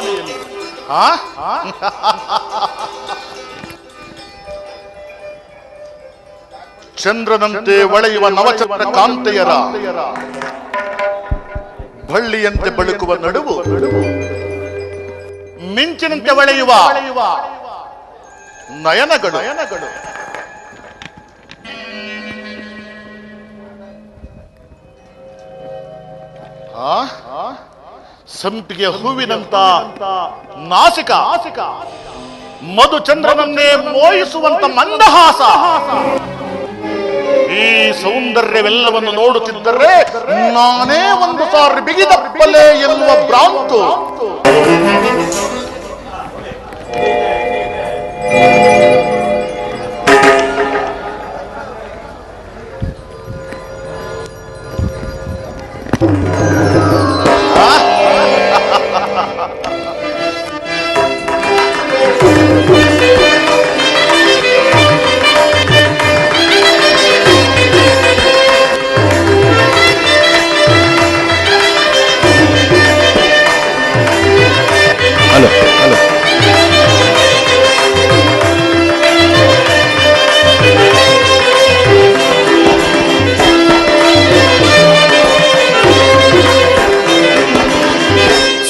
ಚಂದ್ರನಂತೆ ಒಳೆಯುವ ನವಚಂದ್ರ ಕಾಂತೆಯರ ಬಳ್ಳಿಯಂತೆ ಬೆಳಕುವ ನಡುವು, ಮಿಂಚಿನಂತೆ ಒಳೆಯುವ ನಯನಗಳು, ಸಂಪಿಗೆ ಹೂವಿನಂತ ನಾಸಿಕ, ಮಧುಚಂದ್ರನನ್ನೇ ಮೋಹಿಸುವಂತ ಮಂದಹಾಸ, ಈ ಸೌಂದರ್ಯವೆಲ್ಲವನ್ನು ನೋಡುತ್ತಿದ್ದರೆ ನಾನೇ ಒಂದು ಸಾರಿ ಬಿಗಿದಪ್ಪಲೆ ಎನ್ನುವ ಭ್ರಾಂತು.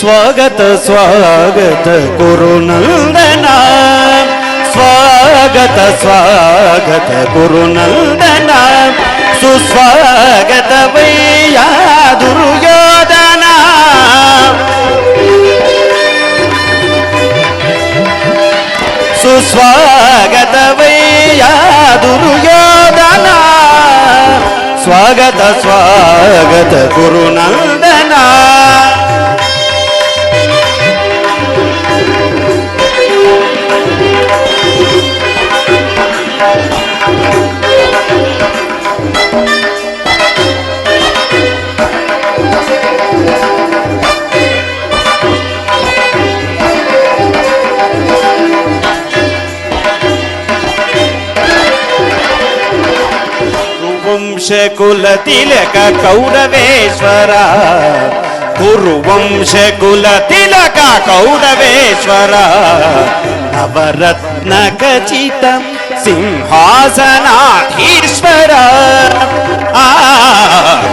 स्वागत स्वागत गुरुनंदना, स्वागत स्वागत गुरुनंदना, सुस्वागत वैया दुर्योधना. सुस्वागत वैया दुर्योधना, स्वागत स्वागत गुरुनंदना. कुरुवंशकुल तिलक कौरवेश्वर, कुरुवंशकुल तिलक कौरवेश्वर, नवरत्न खचित सिंहासनाधीश्वर.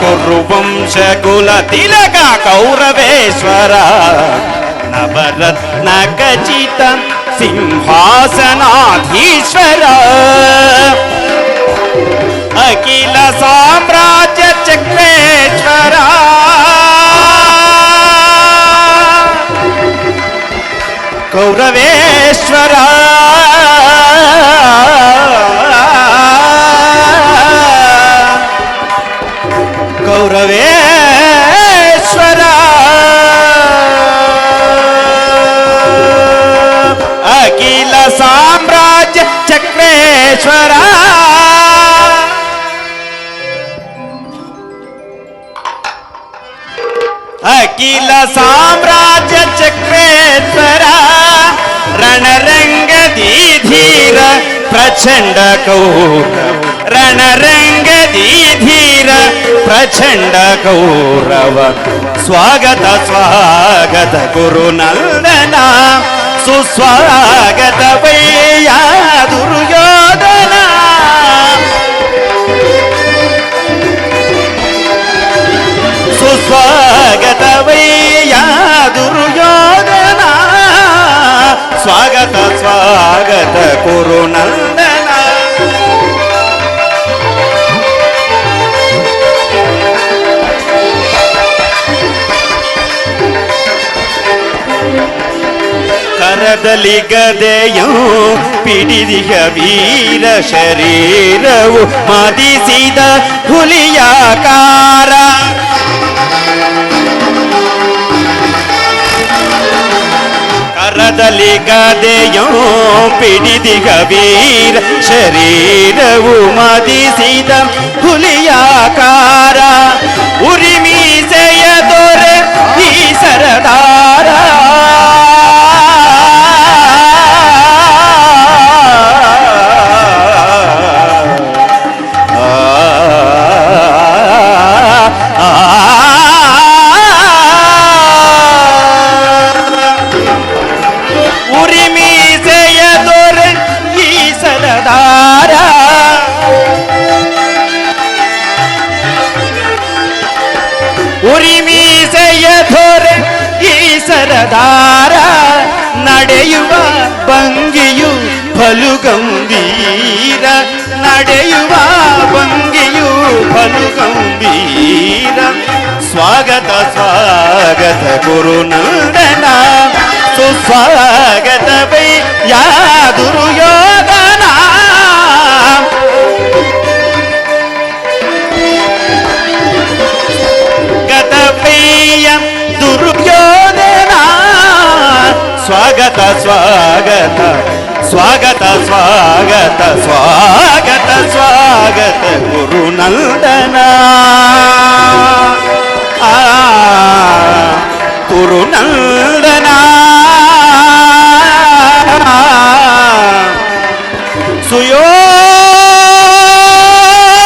कुरुवंशकुल तिलक कौरवेश्वर, नवरत्न खचित सिंहासनाधीश्वर. अखिल साम्राज्य चक्रेश्वर, कौरवेश्वर. कौरवेश्वर अखिल साम्राज्य चक्रे ಸಾಮ್ರಾಜ್ಯ ಚಕ್ರೇಶ್ವರ ರಣರಂಗದಿ ಧೀರ ಪ್ರಚಂಡ ಕೌರವ ರಣರಂಗದಿ ಧೀರ ಪ್ರಚಂಡ ಕೌರವ ಸ್ವಾಗತ ಸ್ವಾಗತ ಗುರುನಂದನ ಸುಸ್ವಾಗತ ವೈಯ ದುರ್ಯೋಧನ ಸುಸ್ವಾಗತ ವೈಯ ದುರ್ಯೋಧನ ಸ್ವಾಗತ ಸ್ವಾಗತ ಗುರುನಂದನ ಕರದಲ್ಲಿ ಗದೆಯು ಪಿಡಿದಿಯ ವೀರ ಶರೀರವು ಮದಿಸಿದ ಹುಲಿಯಾಕಾರ ಕರದಲ್ಲಿ ಗದೆಯು ಪಿಡಿದಿಗ ವೀರ ಶರೀರವು ಮದಿಸಿದ ಹುಲಿಯಾಕಾರ ಉರಿಮೀಸೆಯ ದೊರೆ ಈ ಸರದಾರ ಉರಿಮೀಸೆಯ ದೊರೆ ಈ ಸರದಾರ ಉರಿಮೀಸೆಯ ದೊರೆ ಈ ಸರದಾರ ನಡೆಯುವ ಭಂಗಿಯು ಬಲು ಗಂಭೀರ ನಡೆಯುವ ಭಂಗಿಯು ಬಲು ಗಂಭೀರ ಸ್ವಾಗತ ಸ್ವಾಗತ ಗುರುನಂದನ ಸುಸ್ವಾಗತ ವೈ ಯಾ ದುರ್ಯೋಧನ ಗತವಯ್ಯ ದುರ್ಯೋಧನ ಸ್ವಾಗತ ಸ್ವಾಗತ ಸ್ವಾಗತ ಸ್ವಾಗತ ಸ್ವಾಗತ ಸ್ವಾಗತ ಗುರುನಂದನ ಗುರುನಂದನ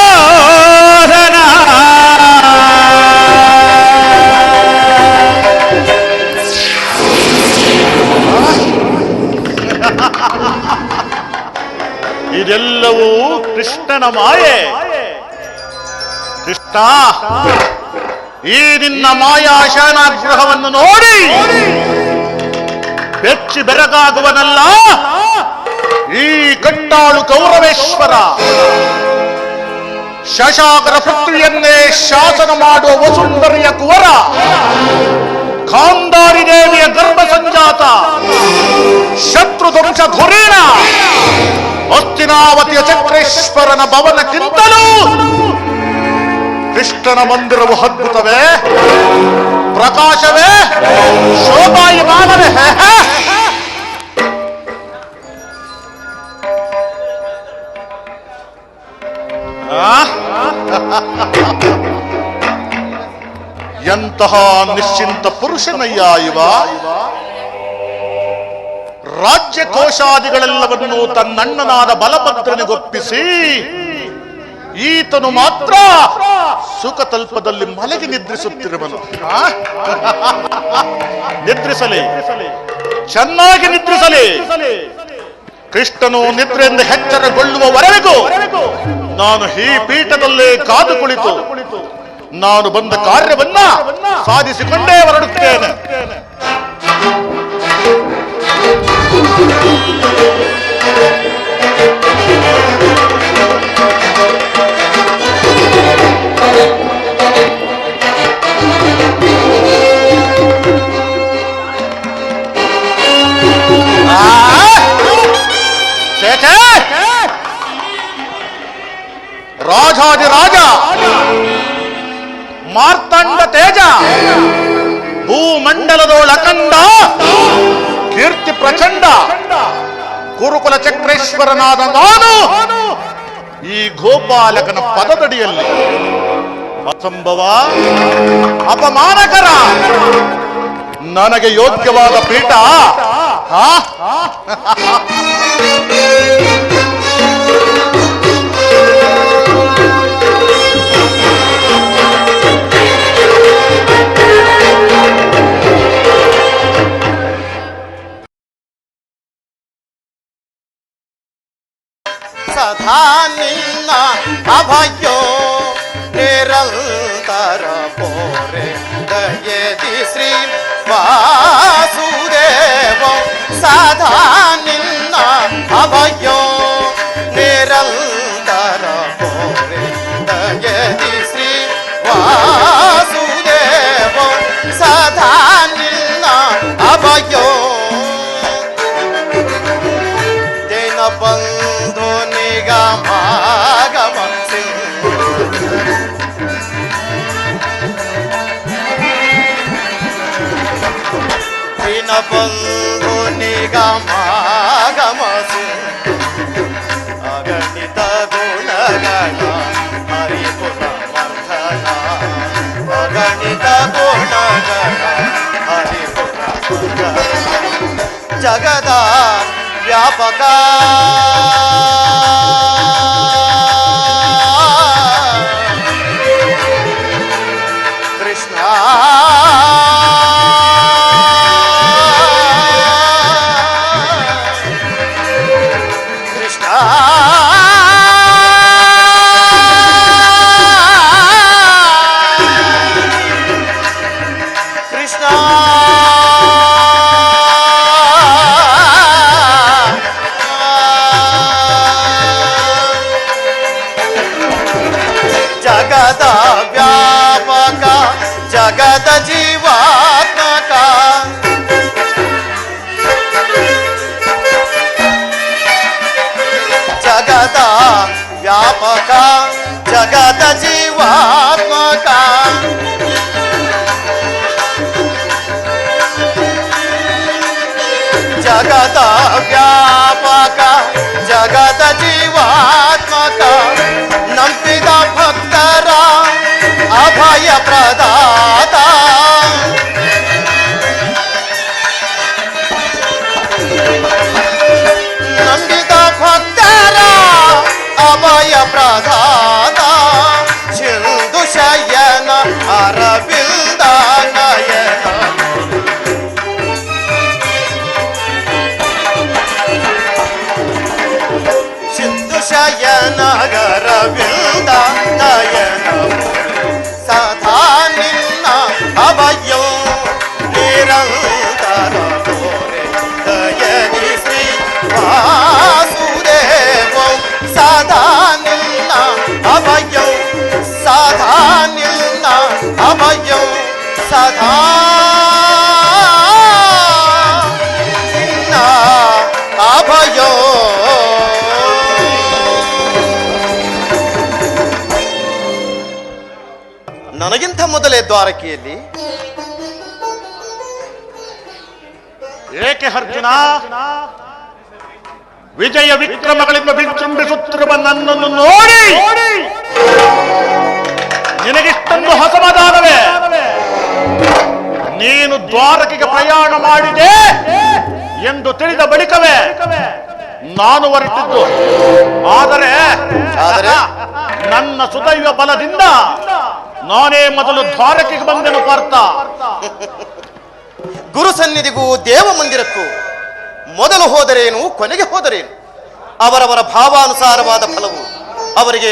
ಸುಯೋಧನ ಇದೆಲ್ಲವೂ ಕೃಷ್ಣನ ಮಾಯೆ. ಕೃಷ್ಣ, ಈ ನಿನ್ನ ಮಾಯಾ ಶಯನಾಗೃಹವನ್ನು ನೋಡಿ ಬೆಚ್ಚಿ ಬೆರಗಾಗುವನಲ್ಲ ಈ ಕಟ್ಟಾಳು ಕೌರವೇಶ್ವರ. ಶಶಾಕರ ಪೃಥ್ವಿಯನ್ನೇ ಶಾಸನ ಮಾಡುವ ವಸುಂಧರಿಯ ಕುವರ, ಖಾಂದಾರಿ ದೇವಿಯ ಗರ್ಭ ಸಂಜಾತ, ಶತ್ರು ಧ್ವಂಸ ಧುರೀಣ, ಹಸ್ತಿನಾವತಿಯ ಚಕ್ರೇಶ್ವರನ ಭವನಕ್ಕಿಂತಲೂ ಕೃಷ್ಣನ ಮಂದಿರವು ಅದ್ಭುತವೇ, ಪ್ರಕಾಶವೇ, ಶೋಭಾಯಮಾನವೇ. ಎಂತಹ ನಿಶ್ಚಿಂತ ಪುರುಷನಯ್ಯ ಇವ. ರಾಜ್ಯ ಕೋಶಾದಿಗಳೆಲ್ಲವನ್ನು ತನ್ನಣ್ಣನಾದ ಬಲಭದ್ರನಿಗೊಪ್ಪಿಸಿ ಈತನು ಮಾತ್ರ ಸುಖತಲ್ಪದಲ್ಲಿ ಮಲಗಿ ನಿದ್ರಿಸುತ್ತಿರುವನು. ನಿದ್ರಿಸಲಿ, ಚೆನ್ನಾಗಿ ನಿದ್ರಿಸಲಿ. ಕೃಷ್ಣನು ನಿದ್ರೆಯಿಂದ ಎಚ್ಚರಗೊಳ್ಳುವವರೆಗೂ ನಾನು ಈ ಪೀಠದಲ್ಲೇ ಕಾದು ಕುಳಿತು ನಾನು ಬಂದ ಕಾರ್ಯವನ್ನ ಸಾಧಿಸಿಕೊಂಡೇ ಹೊರಡುತ್ತೇನೆ. ರಾಜಾದಿರಾಜ, ಮಾರ್ತಂಡ ತೇಜ, ಭೂಮಂಡಲದೋಳಕಂಡ, ಕೀರ್ತಿ ಪ್ರಚಂಡ, ಕುರುಕುಲ ಚಕ್ರೇಶ್ವರನಾದ ನಾನು ಈ ಗೋಪಾಲಕನ ಪದದಡಿಯಲ್ಲಿ ಅಸಂಭವ, ಅಪಮಾನಕರ, ನನಗೆ ಯೋಗ್ಯವಾದ ಪೀಠ ಹಾ ಸದಾ ನಿನ್ನ ಅಭಯೋ ನಿರಂತರ ಪೋರೆ ದಯದಿ ಶ್ರೀ ವಾಸುದೇವ ಸದಾ ನಿನ್ನ ಅಭಯೋ ನಿರಂತರ ಪೋರೆ ದಯದಿ ಶ್ರೀ ವಾಸುದೇವ ಸದಾ ನಿನ್ನ ಅಭಯೋ ಜೈನ ಬಂಧು ನಿಗಮಾಗಮ ಜೈನ ಬಂಧು ನಿಗಮಾಗಮ ಅಗಣಿತ ಗುಣಗಳ ಹರಿಪುರ ಮರ್ಧನ ಅಗಣಿತ ಗುಣಗಳ ಹರಿಪುರ ಜಗದ ವ್ಯಾಪಕ ಕೃಷ್ಣ ಕೃಷ್ಣ ಕೃಷ್ಣ ಜಗದ ವ್ಯಾಪಕ ಜಗದ ಜೀವಾತ್ಮಕ ಜಗದ ವ್ಯಾಪಕ ಜಗದ ಜೀವಾತ್ಮಕ ಜಗದ ವ್ಯಾಪಕ ಜಗದ ಜೀವಾತ್ಮಕ ನಂಬಿದ ಭಕ್ತರ ಅಭಯ ಪ್ರದಾತ ನಂಬಿದ ಭಕ್ತರ ಅಭಯ ಪ್ರದಾತ ಸಿಂಧು ಶಯನ ಅರವಿಂದ ನಯನ ಸಿಂಧು ಶಯನ ಅರವಿಂದ ನಯನ ಸದಾ ನಿನ್ನ ಅಭಯೋ ನಿರಂತರ ಕೋರೆ ದಯದಿ ಶ್ರೀ ವಾಸುದೇವ ಸದಾ ನಿನ್ನ ಅಭಯೋ ಸದಾ ನಿನ್ನ ಅಭಯೋ ಸದಾ ನಿನ್ನ ಅಭಯೋ ನನಗಿಂತ ಮೊದಲೇ ದ್ವಾರಕೆಯಲ್ಲಿ ಏಕೆ ಅರ್ಜುನ ವಿಜಯ ವಿಕ್ರಮಗಳಿಂದ ವಿಜೃಂಭಿಸುತ್ತಿರುವ ನನ್ನನ್ನು ನೋಡಿ ನಿನಗಿಷ್ಟೊಂದು ಅಸಮಾಧಾನವೇ? ನೀನು ದ್ವಾರಕೆಗೆ ಪ್ರಯಾಣ ಮಾಡಿದೆ ಎಂದು ತಿಳಿದ ಬಳಿಕವೇ ನಾನು ಹೊರಟಿದ್ದು. ಆದರೆ ನನ್ನ ಸುದೈವ ಬಲದಿಂದ ನಾನೇ ಮೊದಲು ದ್ವಾರಕೆಗೆ ಬಂದೆನು ಪಾರ್ಥ. ಗುರು ಸನ್ನಿಧಿಗೂ ದೇವ ಮಂದಿರಕ್ಕೂ ಮೊದಲು ಹೋದರೇನು ಕೊನೆಗೆ ಹೋದರೇನು ಅವರವರ ಭಾವಾನುಸಾರವಾದ ಫಲವು ಅವರಿಗೆ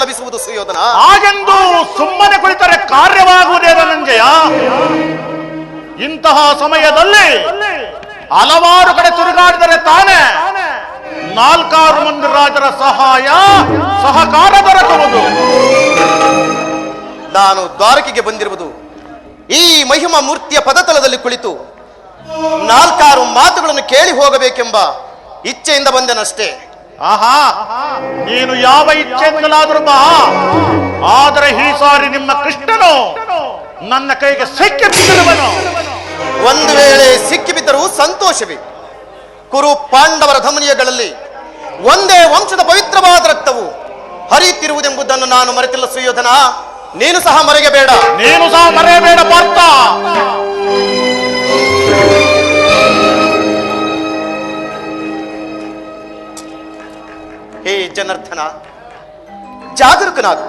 ಲಭಿಸುವುದು ಸುಯೋಧನ. ಹಾಗೆಂದು ಸುಮ್ಮನೆ ಕುಳಿತರೆ ಕಾರ್ಯವಾಗುವುದೇ ಧನಂಜಯ. ಇಂತಹ ಸಮಯದಲ್ಲಿ ಹಲವಾರು ಕಡೆ ತಿರುಗಾಡಿದರೆ ತಾನೇ 4-6 ಮಂದಿ ರಾಜರ ಸಹಾಯ ಸಹಕಾರ ದೊರಕುವುದು. ನಾನು ದ್ವಾರಕೆಗೆ ಬಂದಿರುವುದು ಈ ಮಹಿಮಾ ಮೂರ್ತಿಯ ಪದತಲದಲ್ಲಿ ಕುಳಿತು 4-6 ಮಾತುಗಳನ್ನು ಕೇಳಿ ಹೋಗಬೇಕೆಂಬ ಇಚ್ಛೆಯಿಂದ ಬಂದೆನಷ್ಟೇ. ಆಹಾ, ನೀನು ಯಾವ ಇಚ್ಛೆಯಿಂದಲಾದರೂ ಬಾ. ಆದರೆ ಈ ಸಾರಿ ನಿಮ್ಮ ಕೃಷ್ಣನು ನನ್ನ ಕೈಗೆ ಸಿಕ್ಕಿಬಿದ್ದಿರುವನು. ಒಂದು ವೇಳೆ ಸಿಕ್ಕಿಬಿದ್ದರೂ ಸಂತೋಷವೇ. ಕುರು ಪಾಂಡವರ ಧಮನಿಯಗಳಲ್ಲಿ ಒಂದೇ ವಂಶದ ಪವಿತ್ರವಾದ ರಕ್ತವು ಹರಿಯುತ್ತಿರುವುದೆಂಬುದನ್ನು ನಾನು ಮರೆತಿಲ್ಲ ಸುಯೋಧನ. ನೀನು ಸಹ ಮರೆಯಬೇಡ. ನೀನು ಸಹ ಮರೆಯಬೇಡ ಪಾರ್ಥ. ಜನಾರ್ದನ, ಜಾಗರೂಕನಾಗು.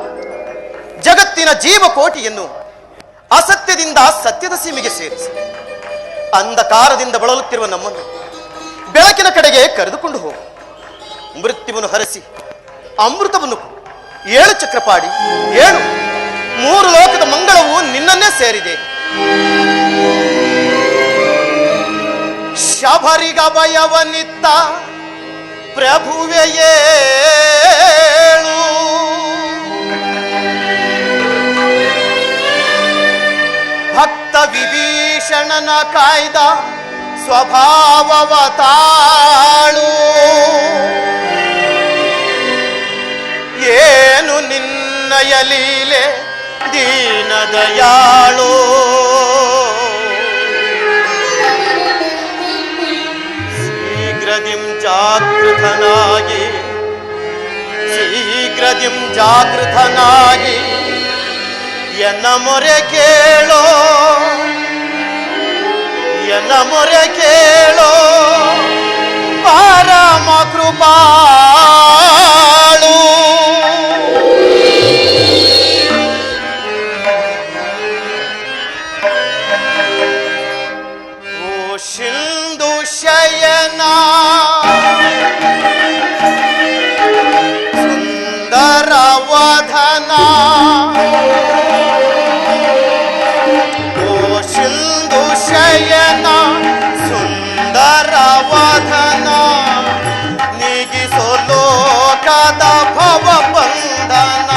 ಜಗತ್ತಿನ ಜೀವಕೋಟಿಯನ್ನು ಅಸತ್ಯದಿಂದ ಸತ್ಯದ ಸೀಮೆಗೆ ಸೇರಿಸಿ ಅಂಧಕಾರದಿಂದ ಬಳಲುತ್ತಿರುವ ನಮ್ಮನ್ನು ಬೆಳಕಿನ ಕಡೆಗೆ ಕರೆದುಕೊಂಡು ಹೋಗು. ಮೃತ್ಯುವನ್ನು ಹರಸಿ ಅಮೃತವನ್ನು ಕೊಡು. 7 ಚಕ್ರಪಾಡಿ 7 3 ಲೋಕದ ಮಂಗಳವು ನಿನ್ನನ್ನೇ ಸೇರಿದೆ. ಶಬರಿಗಭಯವನಿತ್ತ ಪ್ರಭುವೆಯೇಳು, ಭಕ್ತ ವಿಭೀಷಣನ ಕಾಯ್ದ ಸ್ವಭಾವವ ತಾಳು. ಏನು ನಿನ್ನಯ ಲೀಲೆ ದೀನದಯಾಳು. ಶೀಘ್ರದಿಂ ಜಾಗೃತನಾಗಿ ಎನ್ನ ಮೊರೆ ಕೇಳೋ ಪರಮ ಕೃಪಾಳು. ಓ ಸಿಂಧು ಶಯನ ಸುಂದರ ವದನ, ಓ ಸಿಂಧು ಶಯನ ಸುಂದರ ವದನ, ನೀಗಿಸೋ ಲೋಕದ ಭವ ಬಂಧನ,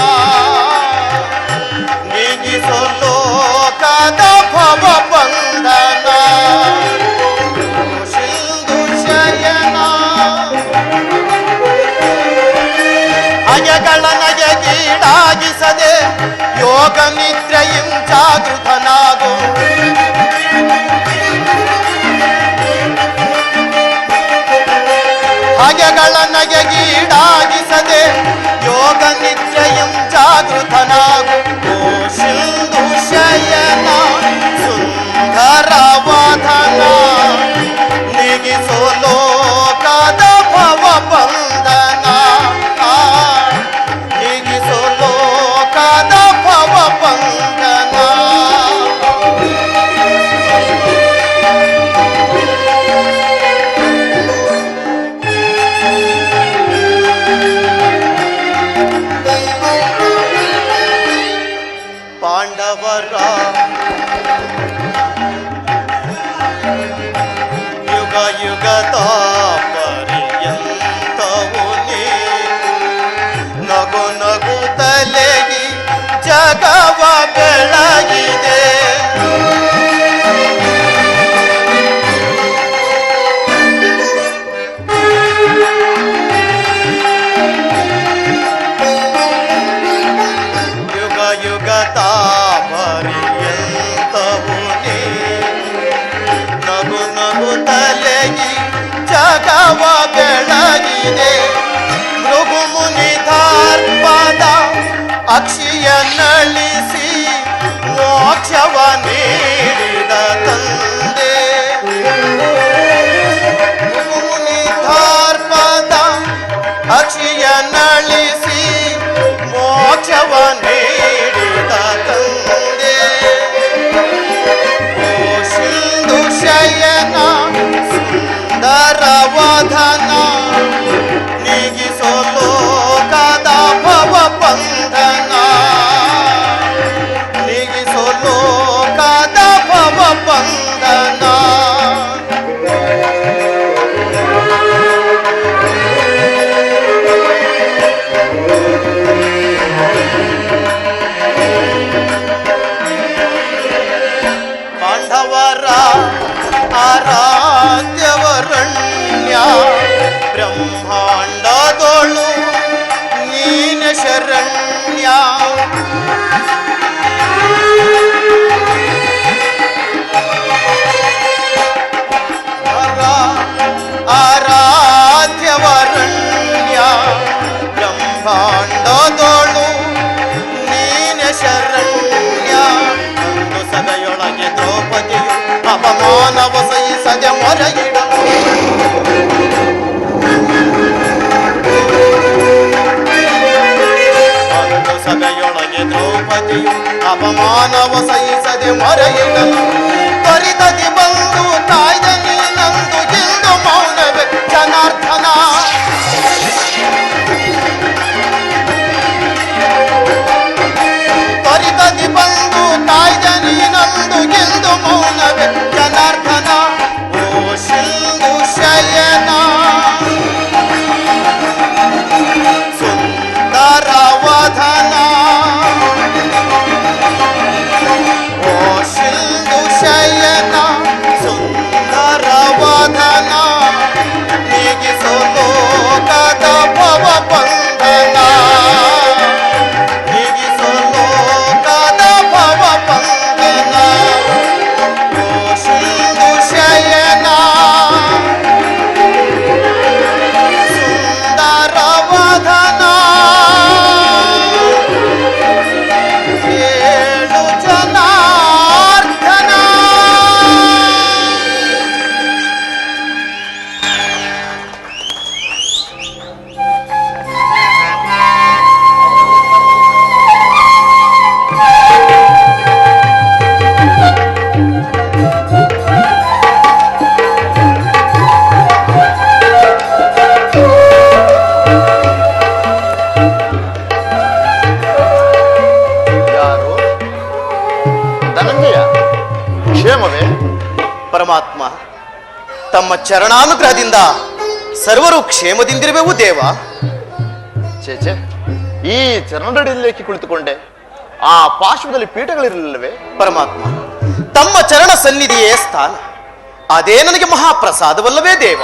ನೀಗಿಸೋ ಲೋಕದ ಭವ ಬಂಧನ. ಸಿಂಧು ಶಯನ ಅಯಗಳ ನಯಗೀಡಾಗಿಸದೆ ಯೋಗ ನಿದ್ರೆಯಂ ಜಾಗೃತನಾಗು. ಹಗೆಗಳ ನಯಗೀಡಾಗಿಸದೆ ಯೋಗ ನಿದ್ರೆಯಂ ಜಾಗೃತನಾಗು. ಓ ಸಿಂಧು ಶಯನ ಸುಂದರ ವದನ, ನೀಗಿಸೋ ಲೋಕದ ಭವ ಬಂಧನ, ನೀಗಿಸೋ ಲೋಕದ ಭವ ಬಂಧನ. ಪಾಂಡವರ ಯುಗ ಯುಗದ ಪರ್ಯಂತವು ನಗು ನಗು ತಲೆಗಿ ಜಗವ ಬೆಳಗಿದೆ. ಯುಗ ಯುಗದ ಪರ್ಯಂತವು ನಗು ನಗು ತಲೆಗಿ ಜಗವ ಬೆಳಗಿದೆ. ಮೃಗು ಮುನಿಧಾರ್ಪದ ಅಕ್ಷಿಯ ನಳಿಸಿ ಮೋಕ್ಷವ ನೀಡಿದ ತಂದೆ. ಮೃಗು ಮುನಿಧಾರ್ಪದ ಅಕ್ಷಿಯ ನಳಿಸಿ ಮೋಕ್ಷವ ನೀಡಿದ ತಂದೆ. ಓ ಸಿಂಧು ಶಯನ ಸುಂದರ ವದನ, ನೀಗಿಸೋ ಲೋಕದ ಭವ ಬಂಧನ, ನೀಗಿಸೋ ಲೋಕದ ಭವ ಬಂಧನ. ಪಾಂಡವರ ಆರಾಧ್ಯವರಣ್ಯ ಬ್ರಹ್ಮಾಂಡದೋಳು ನೀನ ಶರಣ್ಯ. ಆರಾಧ್ಯವರಣ್ಯ ಬ್ರಹ್ಮಾಂಡದೋಳು ನೀನ ಶರಣ್ಯ. ಒಂದು ಸಭೆಯೊಳಗೆ ದ್ರೌಪದಿಯು ಅಪಮಾನವ ಸಹಿಸದೆ ಮೊರೆಯಿಡಲು ಮರೆಯುವುದು ತ್ವರಿತದಿ ಬಂದು ತಾಯ್ದ ನೀನಂದು ಗೆಲ್ದು ಮೌನವೇ ಜನಾರ್ದನ ತ್ವರಿತದಿ ಬಂದು ತಾಯ್ದ ನೀನಂದು ಗೆಲ್ದು ಮೌನವೇ ಜನಾರ್ದನ ಓ ಸಿಂಧು ಶಯನ ಸುಂದರ ವದನ ಓ ಸಿಂಧು ಶಯನ ಸುಂದರ ವದನ ನೀಗಿಸೋ ಲೋಕದ ಭವ ಬಂಧನ ನೀಗಿಸೋ ಲೋಕದ ಭವ ಬಂಧನ ಓ ಸಿಂಧು ಶಯನ ಸುಂದರ ವದನ ಏಳು ಜನಾರ್ದನ ಯಾರು ಧನಂಜಯ ಕ್ಷೇಮವೇ ಪರಮಾತ್ಮ ತಮ್ಮ ಚರಣಾನುಗ್ರಹದಿಂದ ಸರ್ವರು ಕ್ಷೇಮದಿಂದಿರುವೆವು ದೇವ ಚೇಚೆ ಈ ಚರಣದಡಿಯಲ್ಲಿ ಕುಳಿತುಕೊಂಡೆ ಆ ಪಾರ್ಶ್ವದಲ್ಲಿ ಪೀಠಗಳಿರಲಿಲ್ಲವೇ ಪರಮಾತ್ಮ ತಮ್ಮ ಚರಣ ಸನ್ನಿಧಿಯೇ ಸ್ಥಾನ ಅದೇ ನನಗೆ ಮಹಾಪ್ರಸಾದವಲ್ಲವೇ ದೇವ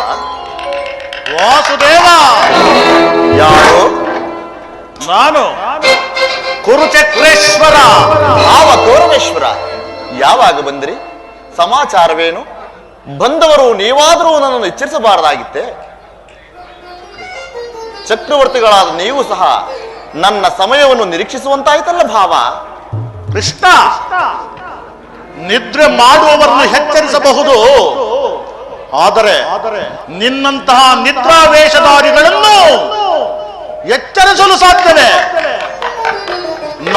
ವಾಸುದೇವ ಯಾರು ನಾನು ಕುರುಚಕ್ರೇಶ್ವರ ಯಾವ ಕೌರವೇಶ್ವರ ಯಾವಾಗ ಬಂದ್ರಿ ಸಮಾಚಾರವೇನು ಬಂದವರು ನೀವಾದರೂ ನನ್ನನ್ನು ಎಚ್ಚರಿಸಬಾರದಾಗಿತ್ತೆ ಚಕ್ರವರ್ತಿಗಳಾದ ನೀವು ಸಹ ನನ್ನ ಸಮಯವನ್ನು ನಿರೀಕ್ಷಿಸುವಂತಾಯ್ತಲ್ಲ ಭಾವ ಕೃಷ್ಣ ನಿದ್ರೆ ಮಾಡುವವರನ್ನು ಎಚ್ಚರಿಸಬಹುದು, ಆದರೆ ನಿನ್ನಂತಹ ನಿದ್ರಾವೇಶಧಾರಿಗಳನ್ನು ಎಚ್ಚರಿಸಲು ಸಾಧ್ಯವೇ?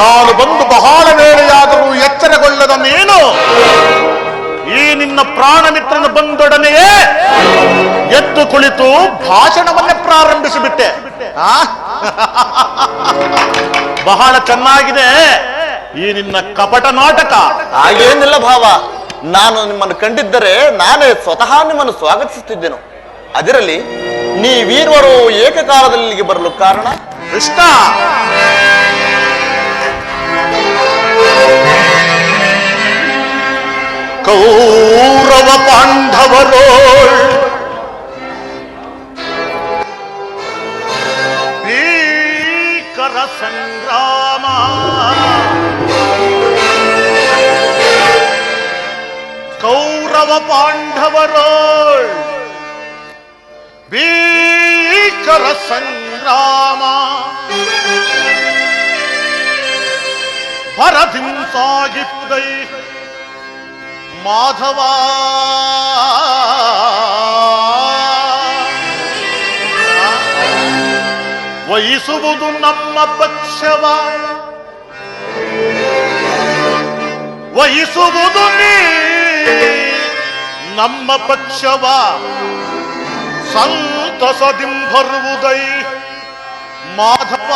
ನಾನು ಬಂದು ಬಹಳ ವೇಳೆಯಾದರೂ ಎಚ್ಚರಗೊಳ್ಳದ ನೀನು ಈ ನಿನ್ನ ಪ್ರಾಣ ಮಿತ್ರನ ಬಂದೊಡನೆಯೇ ಎದ್ದು ಕುಳಿತು ಭಾಷಣವನ್ನೇ ಪ್ರಾರಂಭಿಸಿಬಿಟ್ಟೆ. ಬಹಳ ಚೆನ್ನಾಗಿದೆ ಈ ನಿನ್ನ ಕಪಟ ನಾಟಕ. ಹಾಗೇನಿಲ್ಲ ಭಾವ, ನಾನು ನಿಮ್ಮನ್ನು ಕಂಡಿದ್ದರೆ ನಾನೇ ಸ್ವತಃ ನಿಮ್ಮನ್ನು ಸ್ವಾಗತಿಸುತ್ತಿದ್ದೆನು. ಅದರಲ್ಲಿ ನೀವೀರ್ವರು ಏಕಕಾಲದಲ್ಲಿ ಇಲ್ಲಿಗೆ ಬರಲು ಕಾರಣ? ಕೃಷ್ಣ, ಕೌರವ ಪಾಂಡವರು ಭೀಕರ ಸಂಗ್ರಾಮ, ಕೌರವ ಪಾಂಡವರು ಭೀಕರ ಸಂಗ್ರಾಮ, ಭರದಿಂ ಸಾಗಿದ್ದೈ ಮಾಧವ ವಹಿಸುವುದು ನಮ್ಮ ಪಕ್ಷವ, ವಹಿಸುವುದು ನೀ ನಮ್ಮ ಪಕ್ಷವ, ಸಂತಸದಿಂ ಬರುವುದೈ ಮಾಧವ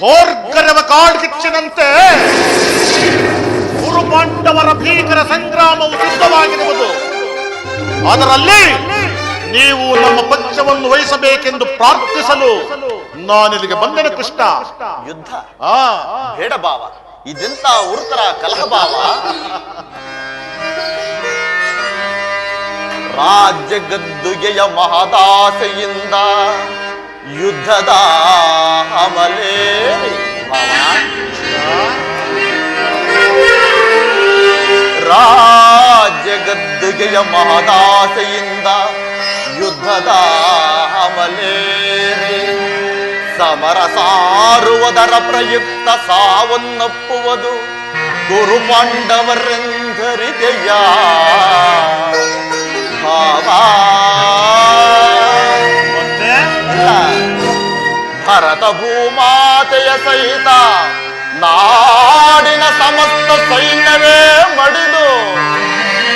ಭೋರ್ಗರವ ಕಾಡ್ಗಿಚ್ಚಿನಂತೆ ಕುರುಪಾಂಡವರ ಭೀಕರ ಸಂಗ್ರಾಮವು ಸಿದ್ಧವಾಗಿರುವುದು. ಅದರಲ್ಲಿ ನೀವು ನಮ್ಮ ಪಕ್ಷವನ್ನು ವಹಿಸಬೇಕೆಂದು ಪ್ರಾರ್ಥಿಸಲು ನಾನಿಲ್ಲಿಗೆ ಬಂದೆನು ಕೃಷ್ಣ. ಯುದ್ಧ ಬೇಡ ಭಾವ, ಇದೆಂತ ಉರುತರ ಕಲಹ ಭಾವ. ರಾಜ್ಯ ಗದ್ದುಗೆಯ ಮಹದಾಸೆಯಿಂದ ಯುದ್ಧದ ಅಮಲೇ ಭಾವ. ರಾಜ್ಯ ಗದ್ದುಗೆಯ ಮಹದಾಸೆಯಿಂದ ಯುದ್ಧದ ಅಮಲೇರಿ ಸಮರ ಸಾರುವುದರ ಪ್ರಯುಕ್ತ ಸಾವನ್ನಪ್ಪುವುದು ಗುರು ಪಾಂಡವರೆಂದರಿದೆಯ ಭಾವ. ಭರತ ಭೂಮಾತೆಯ ಸಹಿತ ನಾಡಿನ ಸಮಸ್ತ ಸೈನ್ಯವೇ ಮಡಿದು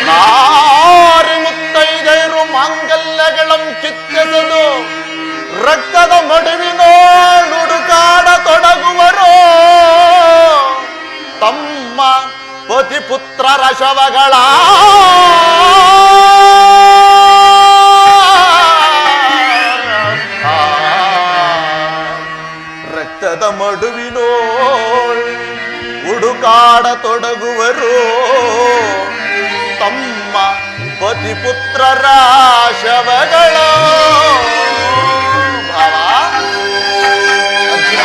ನಾರಿ ಮುತ್ತೈದೆಯರು ಮಾಂಗಲ್ಯಗಳಂ ಕಿತ್ತೆಸೆದು ರಕ್ತದ ಮಡುವಿನೋಡುಕಾಡ ತೊಡಗುವರು ತಮ್ಮ ಪತಿ ಪುತ್ರರ ಶವಗಳ ರಕ್ತದ ಮಡುವಿನೋ ಹುಡುಕಾಡ ತೊಡಗುವರು ತಮ್ಮ ಪತಿ ಪುತ್ರರ ಶವಗಳ. ಭಾವ ಅರ್ಜುನ,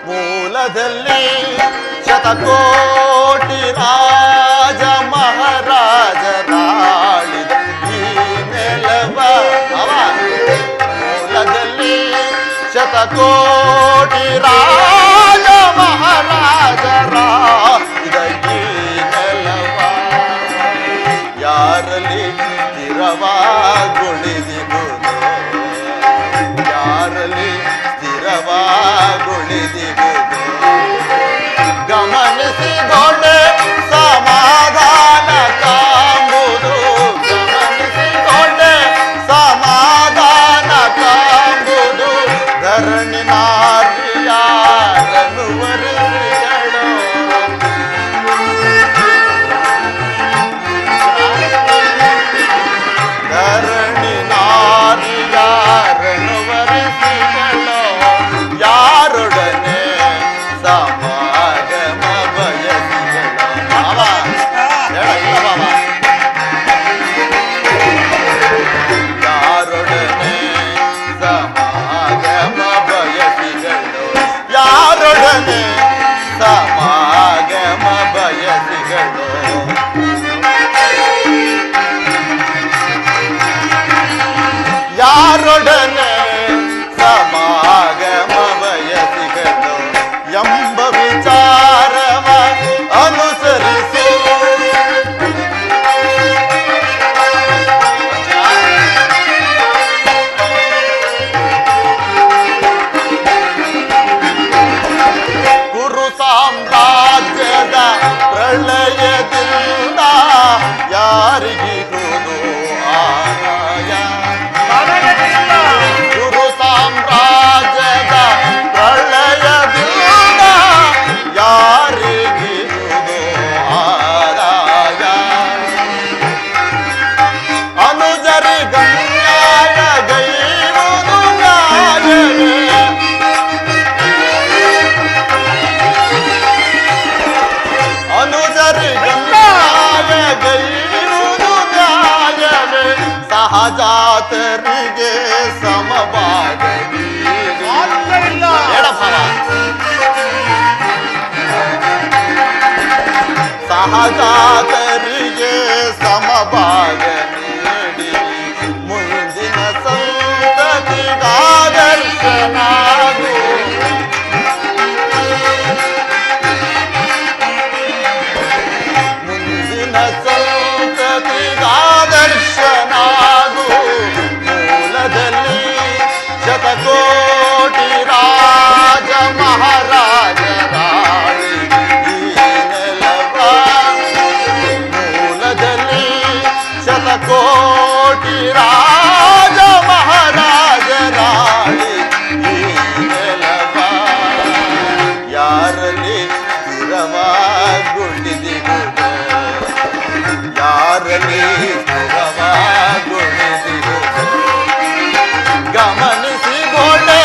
ಮೂಲದಲ್ಲಿ ಶತಕೋಟಿ ರಾಜ ಮಹಾರಾಜರಾಳಿದ ಈ ನೆಲವ. ಮೂಲದಲ್ಲಿ ಶತಕೋಟಿ ರಾಜ ಮಹಾರಾಜರಾಳಿದ ಈ ನೆಲವ ಯಾರಲ್ಲಿ ಸ್ಥಿರವಾಗುಳಿದಿರುವುದು, ಯಾರಲ್ಲಿ ಸ್ಥಿರವಾಗುಳಿದಿರುವುದು ಗಮನಿಸಿದೊಡೆ ಸಮಾಧಾನ ಕಾಂಬುದು, ಗಮನಿಸಿದೊಡೆ ಸಮಾಧಾನ ಕಾಂಬುದು ಧರಣಿ ನಾರಿಯಾರನು ವರಿಸಿಗಳು. ಧರಣಿ ನಾರಿಯಾರನು ವರಿಸಿಗಳು ಯಾರೊಡನೆ ಸಮಾಗಮ ಬಯಸಿಗಳು. ಬಾಬಾ ಹೇಳ ಬಾಬಾ, ಯಾರೊಡನೆ ಸಮಾಗಮ ಬಯಸಿಗಳು, ಯಾರೊಡನೆ ಸಮಾಗಮ ಬಯಸಿಗಳು. ಯಾರೊಡನೆ ಸಮಾಗಮ ಬಯಸಿಗಳು ಎಂಬ ವಿಚಾರವ ಅನುಸರಿಸು. ಕುರು ಸಾಮ್ರಾಜ್ಯದ ಪ್ರಳಯದಿಂದ ಯಾರಿಗಿರುವುದು ಆದಾಯ. ಕುರು ಸಾಮ್ರಾಜ್ಯದ ಪ್ರಳಯದಿಂದ ಯಾರಿಗಿರುವುದು ಆದಾಯ. ಅನುಜರಿ ಗಣ್ಯಾಯ ಗೈರುವುದು ನ್ಯಾಯವೇ, ಅನುಜರಿ ಗಣ್ಯಾಯ ಗೈರುವುದು ನ್ಯಾಯವೇ. ಸಹಜಾತರಿಗೆ ಸಮಭಾಗ ಸಹಜಾತರಿಗೆ ಸಮಭಾಗ ನೀಡಿ ಮುಂದಿನ ಸಂತತಿಗಾದರ್ಶನಾಗು. ಮುಂದಿನ ಸಂತತಿಗಾದರ್ಶನಾಗು. ಮೂಲದಲ್ಲಿ ಶತಕೋಟಿ ರಾಜ ಮಹಾರಾಜರಾಳಿ ಈ ನೆಲವ. ಮೂಲದಲ್ಲಿ ಶತಕೋಟಿ ರಾಜ ಮಹಾರಾಜರಾಳಿ ಈ ನೆಲವ ಯಾರಲ್ಲಿ ಸ್ಥಿರವಾಗುಳಿದಿರುವುದು, ಯಾರಲ್ಲಿ ಸ್ಥಿರವಾಗುಳಿದಿರುವುದು ಗಮನಿಸಿಕೊಂಡೆ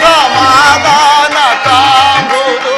ಸಮಾಧಾನ ಕಾಂಬುದು.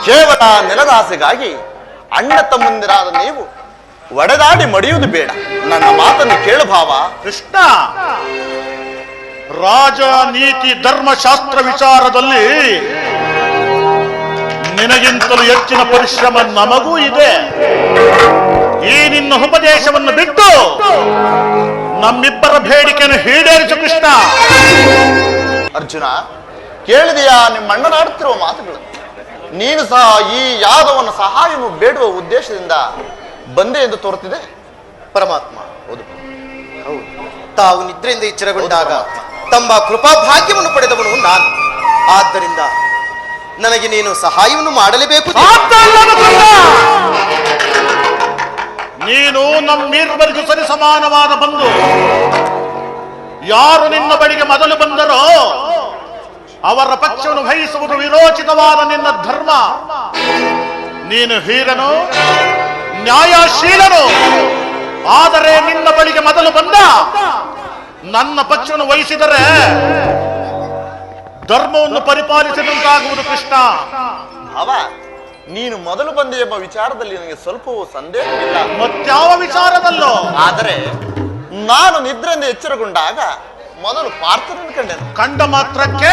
ಕೇವಲ ನೆಲದ ಆಸೆಗಾಗಿ ಅಣ್ಣ ತಮ್ಮಂದಿರಾದ ನೀವು ಒಡೆದಾಡಿ ಮಡಿಯುವುದು ಬೇಡ. ನನ್ನ ಮಾತನ್ನು ಕೇಳು ಭಾವ. ಕೃಷ್ಣ, ರಾಜ ನೀತಿ ಧರ್ಮಶಾಸ್ತ್ರ ವಿಚಾರದಲ್ಲಿ ನಿನಗಿಂತಲೂ ಹೆಚ್ಚಿನ ಪರಿಶ್ರಮ ನಮಗೂ ಇದೆ. ಈ ನಿನ್ನ ಉಪದೇಶವನ್ನು ಬಿಟ್ಟು ನಮ್ಮಿಬ್ಬರ ಬೇಡಿಕೆಯನ್ನು ಈಡೇರಿಸು ಕೃಷ್ಣ. ಅರ್ಜುನ, ಕೇಳಿದೆಯಾ ನಿಮ್ಮ ಅಣ್ಣನಾಡುತ್ತಿರುವ ಮಾತುಗಳು? ನೀನು ಸಹ ಈ ಯಾದವನ ಸಹಾಯವನ್ನು ಬೇಡುವ ಉದ್ದೇಶದಿಂದ ಬಂದೆ ಎಂದು ತೋರುತ್ತಿದೆ. ಪರಮಾತ್ಮ, ಹೌದು, ತಾವು ನಿದ್ರೆಯಿಂದ ಎಚ್ಚರಗೊಂಡಾಗ ತಮ್ಮ ಕೃಪಾ ಭಾಗ್ಯವನ್ನು ಪಡೆದವನು ನಾನು. ಆದ್ದರಿಂದ ನನಗೆ ನೀನು ಸಹಾಯವನ್ನು ಮಾಡಲೇಬೇಕು. ನೀನು ನಮ್ಮಿಬ್ಬರಿಗೂ ಸರಿ ಸಮಾನವಾದ ಬಂಧು. ಯಾರು ನಿನ್ನ ಬಳಿಗೆ ಮೊದಲು ಬಂದರೋ ಅವರ ಪಕ್ಷವನ್ನು ವಹಿಸುವುದು ವಿರೋಚಿತವಾದ ನಿನ್ನ ಧರ್ಮ. ನೀನು ಹೀರನು, ನ್ಯಾಯಶೀಲನು. ಆದರೆ ನಿನ್ನ ಬಳಿಗೆ ಮೊದಲು ಬಂದ ನನ್ನ ಪಕ್ಷವನ್ನು ವಹಿಸಿದರೆ ಧರ್ಮವನ್ನು ಪರಿಪಾಲಿಸಿದಂತಾಗುವುದು ಕೃಷ್ಣ. ಭಾವ, ನೀನು ಮೊದಲು ಬಂದೆ ಎಂಬ ವಿಚಾರದಲ್ಲಿ ನನಗೆ ಸ್ವಲ್ಪವೂ ಸಂದೇಹವಿಲ್ಲ. ಮತ್ಯಾವ ವಿಚಾರದಲ್ಲೋ? ಆದರೆ ನಾನು ನಿದ್ರೆಯಿಂದ ಎಚ್ಚರಗೊಂಡಾಗ ಮೊದಲು ಪಾರ್ಥನನ್ನು ಕಂಡೆನು. ಕಂಡ ಮಾತ್ರಕ್ಕೆ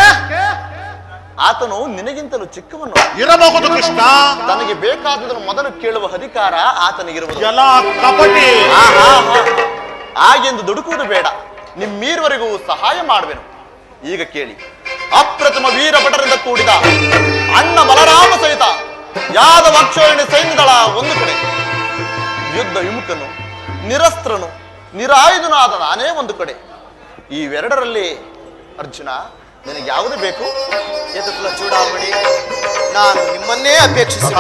ಆತನು ನಿನಗಿಂತಲೂ ಚಿಕ್ಕವನು ಇರಬಹುದು ಕೃಷ್ಣ. ತನಗೆ ಬೇಕಾದದನ್ನು ಮೊದಲು ಕೇಳುವ ಅಧಿಕಾರ ಆತನಿಗಿರುವುದು. ಎಲ್ಲ ಕಪಟಿ. ಹಾಗೆಂದು ದುಡುಕುವುದು ಬೇಡ. ನಿಮ್ಮೀರ್ವರೆಗೂ ಸಹಾಯ ಮಾಡುವೆನು. ಈಗ ಕೇಳಿ, ಅಪ್ರಥಮ ವೀರ ಭಟರಿಂದ ಕೂಡಿದ ಅಣ್ಣ ಬಲರಾಮ ಸಹಿತ ಯಾದವ ಅಕ್ಷೋಹಿಣಿ ಸೈನ್ಯದಳ ಒಂದು ಕಡೆ, ಯುದ್ಧ ವಿಮುಖನು, ನಿರಸ್ತ್ರನು, ನಿರಾಯುಧನಾದ ನಾನೇ ಒಂದು ಕಡೆ. ಇವೆರಡರಲ್ಲಿ ಅರ್ಜುನ, ನಿನಗೆ ಯಾವುದು ಬೇಕು? ಯದುಕುಲ ಚೂಡಾಮಣಿ, ನಾನು ನಿಮ್ಮನ್ನೇ ಅಪೇಕ್ಷಿಸ.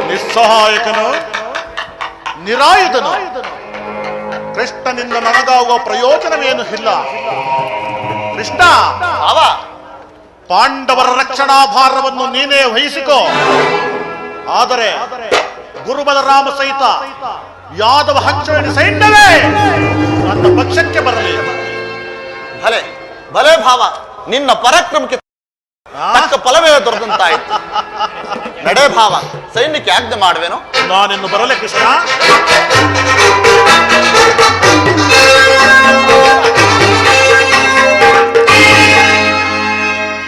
ನಿಸ್ಸಹಾಯಕನು, ನಿರಾಯುಧನು. ಕೃಷ್ಣನಿಂದ ನನಗಾಗುವ ಪ್ರಯೋಜನವೇನು ಇಲ್ಲ. ಕೃಷ್ಣ, ಪಾಂಡವರ ರಕ್ಷಣಾ ಭಾರವನ್ನು ನೀನೇ ವಹಿಸಿಕೋ. ಆದರೆ ಗುರುಬಲರಾಮ ಸಹಿತ ಯಾದವ ಅಕ್ಷೋಹಿಣಿ ಸೈನ್ಯವೇ ನನ್ನ ಪಕ್ಷಕ್ಕೆ ಬರಲಿ. ಭಲೆ ಭಲೆ ಭಾವ, ನಿನ್ನ ಪರಾಕ್ರಮಕ್ಕೆ ತಕ್ಕ ಫಲವೇ ದೊರೆದಂತಾಯಿತು. ನಡೆ ಭಾವ, ಸೈನ್ಯಕ್ಕೆ ಆಜ್ಞೆ ಮಾಡುವೆನು. ನಾನಿನ್ನು ಬರಲೆ ಕೃಷ್ಣ.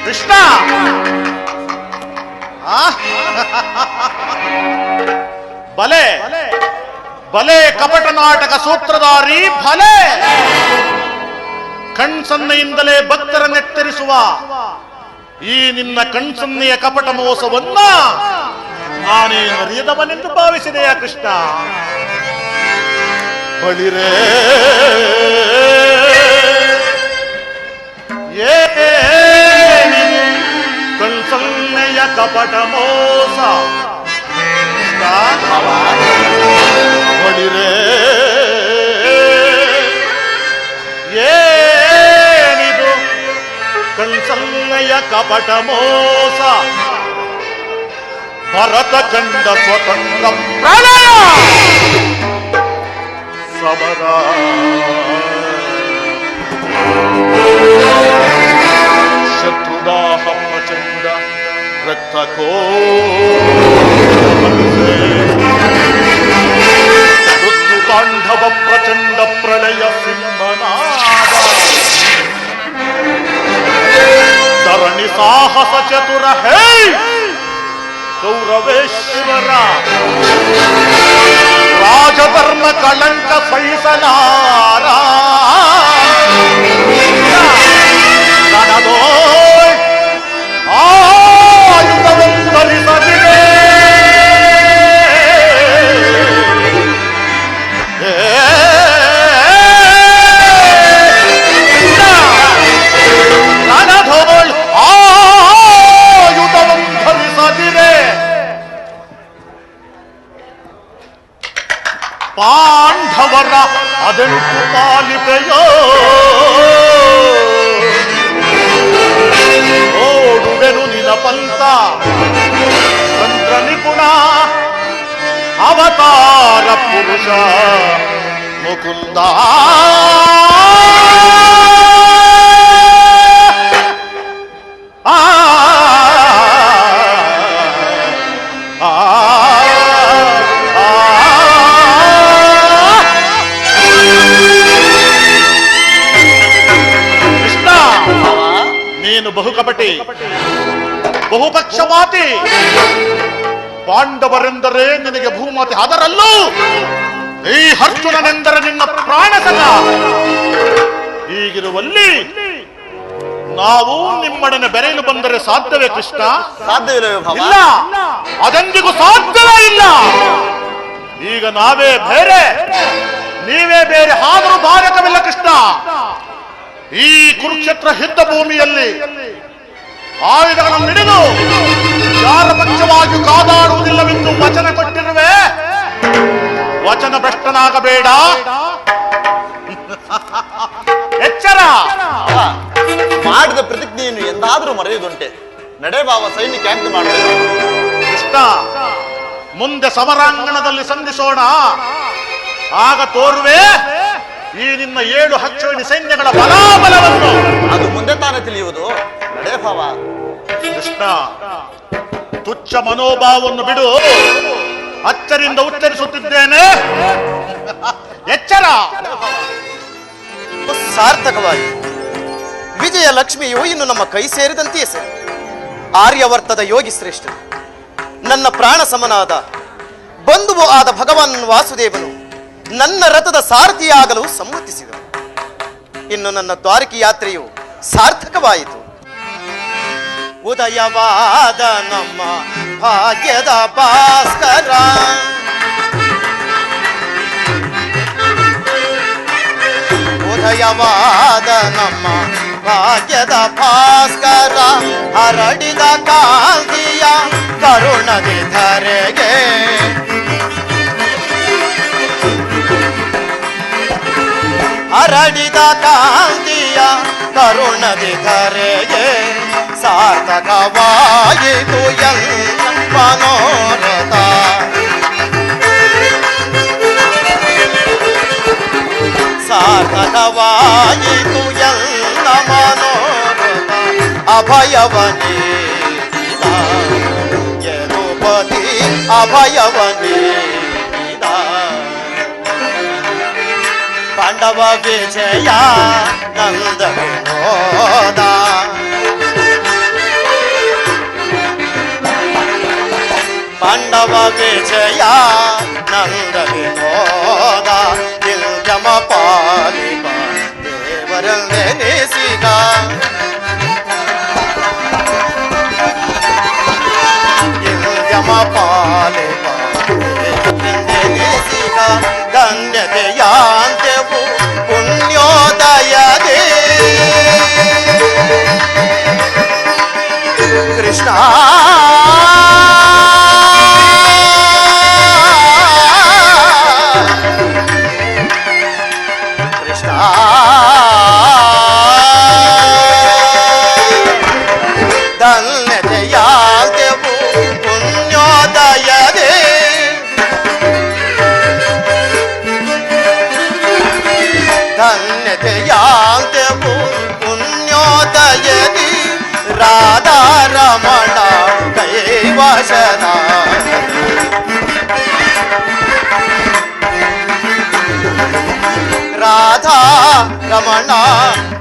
ಕೃಷ್ಣ, ಬಲೆ ಬಲೆ ಕಪಟ ನಾಟಕ ಸೂತ್ರಧಾರಿ ಭಲೆ. ಕಣ್ಸನ್ನೆಯಿಂದಲೇ ಭಕ್ತರನ್ನೆತ್ತರಿಸುವ ಈ ನಿನ್ನ ಕಣ್ಸನ್ನೆಯ ಕಪಟ ಮೋಸವನ್ನ ನಾನೇನು ಅರಿಯದವನೆಂದು ಭಾವಿಸಿದೆಯಾ ಕೃಷ್ಣ? ಬಳಿರೇ ಕಣ್ಸನ್ನೆಯ ಕಪಟ ಮೋಸ. ಬಳಿರೇ ಏನಿದು ಕಣ್ಸನ್ನೆಯ ಕಪಟ ಮೋಸ. ಭರತ ಕಂಡ ಸ್ವತಂತ್ರ ಪ್ರಳಯ ಸಮರ. ಶತ್ರುದಾಹ ಪ್ರಚಂಡ ರಕ್ತಕೋ ಋತು ತಾಂಡವ ಪ್ರಚಂಡ ಪ್ರಳಯ ಸಿಂಹನಾದ. ಧರಣಿ ಸಾಹಸ ಚತುರ ಹೇ ಕೌರವೇಶ್ವರ. ರಾಜಧರ್ಮ ಕಳಂಕ ಸಹಿಸಲಾರ. ನನದೋ ಆಯುಧವೆಂದರಿಸದಿದೆ. ನನದೋಳ್ ಆಯುಧವೆಂದರಿಸದಿರೆ. ಪಾಂಡವರ ಅದೆಂಟು ಪಾಲಿಕೆಯೋ ಓಡುವೆನು ನಿನ ಪಂಥ. ತಂತ್ರ ನಿಪುಣ ಅವತಾರ ಪುರುಷ ಮುಕುಂದ. ಬಹುಕಪಟಿ ಬಹುಪಕ್ಷಪಾತಿ. ಪಾಂಡವರೆಂದರೆ ನಿನಗೆ ಭೂಮತಿ, ಅದರಲ್ಲೂ ಈ ಅರ್ಜುನನೆಂದರೆ ನಿನ್ನ ಪ್ರಾಣಸಖ. ಹೀಗಿರುವಲ್ಲಿ ನಾವು ನಿಮ್ಮೊಡನೆ ಬೆರೆಯಲು ಬಂದರೆ ಸಾಧ್ಯವೇ ಕೃಷ್ಣ? ಸಾಧ್ಯವಿಲ್ಲವೇ ಭಾವ? ಇಲ್ಲ, ಅದೆಂದಿಗೂ ಸಾಧ್ಯವೇ ಇಲ್ಲ. ಈಗ ನಾವೇ ಬೇರೆ, ನೀವೇ ಬೇರೆ, ಆದರೂ ಬಾಧಕವಿಲ್ಲ ಕೃಷ್ಣ. ಈ ಕುರುಕ್ಷೇತ್ರ ಯುದ್ಧ ಭೂಮಿಯಲ್ಲಿ ಆಯುಧಗಳನ್ನು ಹಿಡಿದು ಯಾರ ಪಕ್ಷವಾಗಿ ಕಾದಾಡುವುದಿಲ್ಲವೆಂದು ವಚನ ಕೊಟ್ಟಿರುವೆ. ವಚನ ಭ್ರಷ್ಟನಾಗಬೇಡ, ಎಚ್ಚರ. ಮಾಡಿದ ಪ್ರತಿಜ್ಞೆಯನ್ನು ಎಂದಾದರೂ ಮರೆಯುವುದುಂಟೆ? ನಡೆ ಭಾವ, ಸೈನ್ಯ ಕ್ಯಾಂಪ್ ಮಾಡಬೇಕು. ಕೃಷ್ಣ, ಮುಂದೆ ಸಮರಾಂಗಣದಲ್ಲಿ ಸಂಧಿಸೋಣ. ಆಗ ತೋರುವೆ ಈ ನಿನ್ನ 7 ಅಕ್ಷೋಹಿಣಿ ಸೈನ್ಯಗಳ ಬಲಾಬಲವನ್ನು. ಅದು ಮುಂದೆ ತಾನೇ ತಿಳಿಯುವುದು. ನಡೆ ಭಾವ. ಕೃಷ್ಣ, ತುಚ್ಛ ಮನೋಭಾವವನ್ನು ಬಿಡು. ಅಚ್ಚರಿಂದ ಉಚ್ಚರಿಸುತ್ತಿದ್ದೇನೆ, ಎಚ್ಚರ. ಸಾರ್ಥಕವಾಗಿ ವಿಜಯ ಲಕ್ಷ್ಮಿಯು ಇನ್ನು ನಮ್ಮ ಕೈ ಸೇರಿದಂತೆಯೇ ಸರಿ. ಆರ್ಯವರ್ತದ ಯೋಗಿ ಶ್ರೇಷ್ಠ, ನನ್ನ ಪ್ರಾಣ ಸಮನಾದ ಬಂಧುವು ಆದ ಭಗವಾನ್ ವಾಸುದೇವನು ನನ್ನ ರಥದ ಸಾರಥಿಯಾಗಲು ಸಮ್ಮತಿಸಿದನು. ಇನ್ನು ನನ್ನ ದ್ವಾರಕಿ ಯಾತ್ರೆಯು ಸಾರ್ಥಕವಾಯಿತು. ಉದಯವಾದ ನಮ್ಮ ಭಾಗ್ಯದ ಭಾಸ್ಕರ, ಉದಯವಾದ ನಮ್ಮ ಭಾಗ್ಯದ ಭಾಸ್ಕರ, ಹರಡಿದ ಕಾಂತಿಯ ಕರುಣದಿ ಧರೆಗೆ, ಹರಡಿದ ಕಾಂತಿಯ ಕರುಣದಿ ಧರೆಗೆ, ಸಾರ್ಥಕವಾಯಿತು ಎಲ್ಲ ಮನೋರಥ. ಸಾರ್ಥಕವಾಯಿತು ಎಲ್ಲ ಮನೋರಥ. ಅಭಯವನೀದ ಯದುಪತಿ, ಅಭಯವನೀದ ಪಾಂಡವ ವಿಜಯ ನಂದ ವಿನೋದ. ಪಾಂಡವ ವಿಜಯ ನಂದ ವಿನೋದ. ಇಲ್ಜಮ ಪಾಲಿಪ ದೇವರನ್ನೆನಿಸಿಗ, ಇಲ್ಜಮ ಪಾಲಿಪ ದೇವರನ್ನೆನಿಸಿಗ. ಧನ್ಯತೆಯಾಂತೆವು ಪುಣ್ಯೋದಯದೇ ಕೃಷ್ಣ. ಧನ್ಯತೆಯಾದೆವು ಪುಣ್ಯೋದಯದೇ, ಧನ್ಯತೆಯಾದೆವು ಪುಣ್ಯೋದಯದಿ. ರಾಧಾರಮಣ ಕೈವಶನ, ರಾಧಾ ರಮಣ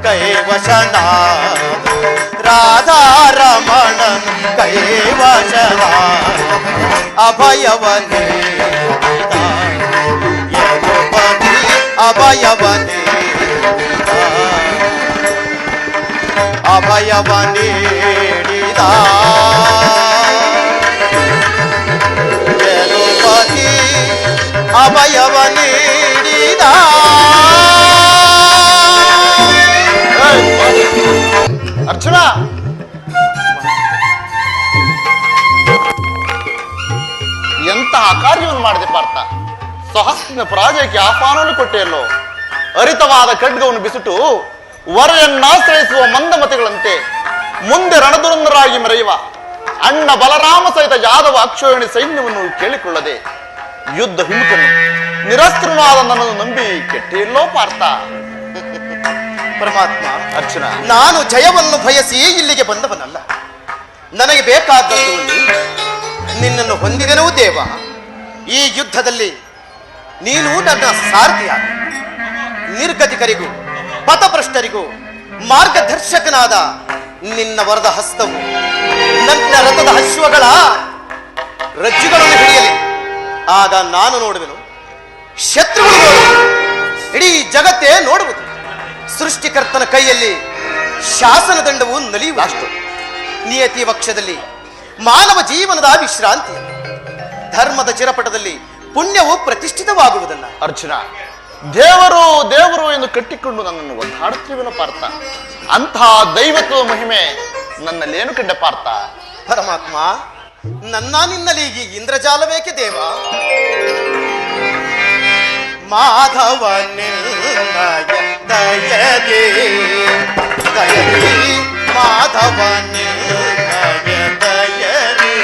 ಕೈವಶನ, ರಾಧಾ ರಮಣ ಕೈವಶನ. ಅಭಯವನೇ ಯದುಪತಿ, ಅಭಯವನೇ ಅಭಯವನೀಡಿದ ಯದುಪತಿ, ಅಭಯವನೀಡಿದ. ಅರ್ಜುನ, ಎಂತಹ ಕಾರ್ಯವನ್ನು ಮಾಡಿದೆ ಪಾರ್ಥ. ಸಹಸ್ರ ಪರಾಜಯಕ್ಕೆ ಆಹ್ವಾನವನ್ನು ಕೊಟ್ಟೆಯಲ್ಲೋ. ಹರಿತವಾದ ಖಡ್ಗವನ್ನು ಬಿಸಿಟು ವರೆಯನ್ನಾಶ್ರಯಿಸುವ ಮಂದಮತಿಗಳಂತೆ ಮುಂದೆ ರಣದುರಂದರಾಗಿ ಮೆರೆಯುವ ಅಣ್ಣ ಬಲರಾಮ ಸಹಿತ ಯಾದವ ಅಕ್ಷೋಹಿಣಿ ಸೈನ್ಯವನ್ನು ಕೇಳಿಕೊಳ್ಳದೆ ಯುದ್ಧ ಹಿಮ್ಮುಖನು ನಿರಸ್ತ್ರನಾದ ನನ್ನನ್ನು ನಂಬಿ ಕೆಟ್ಟಿಲ್ಲೋ ಪಾರ್ಥ. ಪರಮಾತ್ಮ, ಅರ್ಜುನ, ನಾನು ಜಯವನ್ನು ಬಯಸಿ ಇಲ್ಲಿಗೆ ಬಂದವನಲ್ಲ. ನನಗೆ ಬೇಕಾದದ್ದು ನಿನ್ನನ್ನು ಹೊಂದಿದೆನೂ ದೇವ. ಈ ಯುದ್ಧದಲ್ಲಿ ನೀನು ನನ್ನ ಸಾರಥಿಯಾದ, ನಿರ್ಗತಿಕರಿಗೂ ಪಥಭ್ರಷ್ಟರಿಗೂ ಮಾರ್ಗದರ್ಶಕನಾದ ನಿನ್ನ ವರದ ಹಸ್ತವು ನನ್ನ ರಥದ ಅಶ್ವಗಳ ರಜ್ಜುಗಳನ್ನು ಹಿಡಿಯಲಿ. ಆಗ ನಾನು ನೋಡುವೆನು, ಶತ್ರುಗಳು ನೋಡುವುದು, ಇಡೀ ಜಗತ್ತೇ ನೋಡುವುದು. ಸೃಷ್ಟಿಕರ್ತನ ಕೈಯಲ್ಲಿ ಶಾಸನ ದಂಡವು ನಲಿಯುವುದು. ನಿಯತಿ ವಕ್ಷದಲ್ಲಿ ಮಾನವ ಜೀವನದ ವಿಶ್ರಾಂತಿ, ಧರ್ಮದ ಚಿರಪಟದಲ್ಲಿ ಪುಣ್ಯವು ಪ್ರತಿಷ್ಠಿತವಾಗುವುದನ್ನ. ಅರ್ಜುನ, ದೇವರು ದೇವರು ಎಂದು ಕಟ್ಟಿಕೊಂಡು ನನ್ನನ್ನು ಒದ್ದಾಡುತ್ತಿರುವೆನು ಪಾರ್ಥ. ಅಂತಹ ದೈವತ್ವ ಮಹಿಮೆ ನನ್ನಲ್ಲೇನು ಕಂಡೆ ಪಾರ್ಥ? ಪರಮಾತ್ಮ, ನನ್ನ ನಿನ್ನಲ್ಲಿ ಈ ಇಂದ್ರಜಾಲ ಬೇಕೆ ದೇವ? ಮಾಧವ ನಿನ್ನಯ ದಯಗೆ ದಯಗೆ, ಮಾಧವ ನಿನ್ನಯ ದಯಗೆ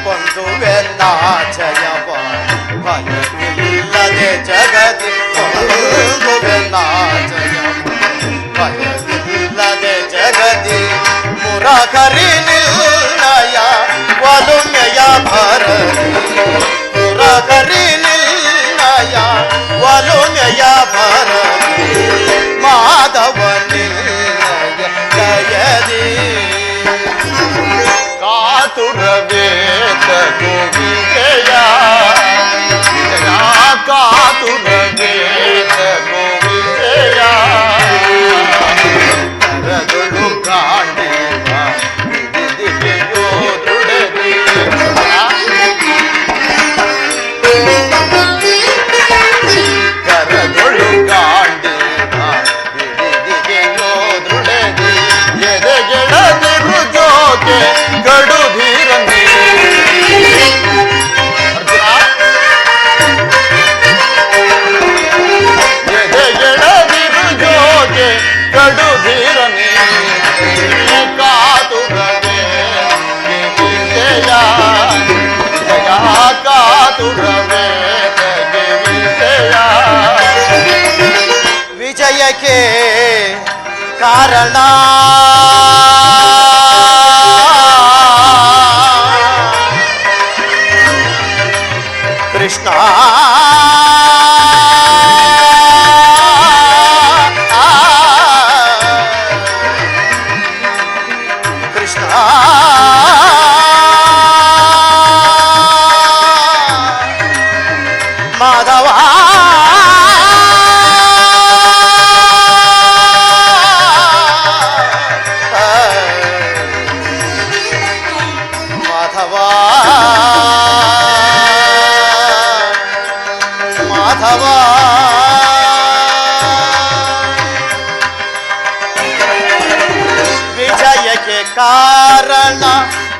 ಕೊಂದುವೆ ನಾಚಯವ ಭಯವಿಲ್ಲದೆ ಜಗದಿ, ಕೊಂದುವೆ ನಾಚಯವ ಭಯವಿಲ್ಲದೆ ಜಗದಿ. ಮುರಕರಿ ನಿನ್ನಯ ಒಲುಮೆಯ ಭರದಿ, ಮುರಕರಿ ನಿನ್ನಯ ಒಲುಮೆಯ ಭರದಿ. ಮಾಧವ ನಿನ್ನಯ ದಯದಿ ಕಾತುರವೇತ ಗೋವಿಂದಯ ವಿಜಯ, ಕಾತುರವೇತ ಗೋವಿಂದಯ ಕರಗಳು ಕಾಂಡೇವ ದಿದಿಗೆಯೋ ದೃಢದಿ. ಕರಗಳು ಕಾಂಡೇವ ದಿದಿಗೆಯೋ ದೃಢದಿ. ಎದೆಗೆಳದಿರು ಜೋಕೆ ಗಡು ಧೀರನೆ. ಎದೆಗೆಳದಿರು ಜೋಕೆ ಗಡು ಧೀರನೆ. ಕಾತುರವೇ ವಿಜಯ, ವಿಜಯ ಕಾತುರವೇ ವಿಜಯ. ವಿಜಯಕ್ಕೆ ಕಾರಣ ಕೃಷ್ಣ. ಕೃಷ್ಣ ಮಾಧವ ಮಾಧವ ಮಾಧವ ವಿಜಯಕ್ಕೆ ಕಾರಣ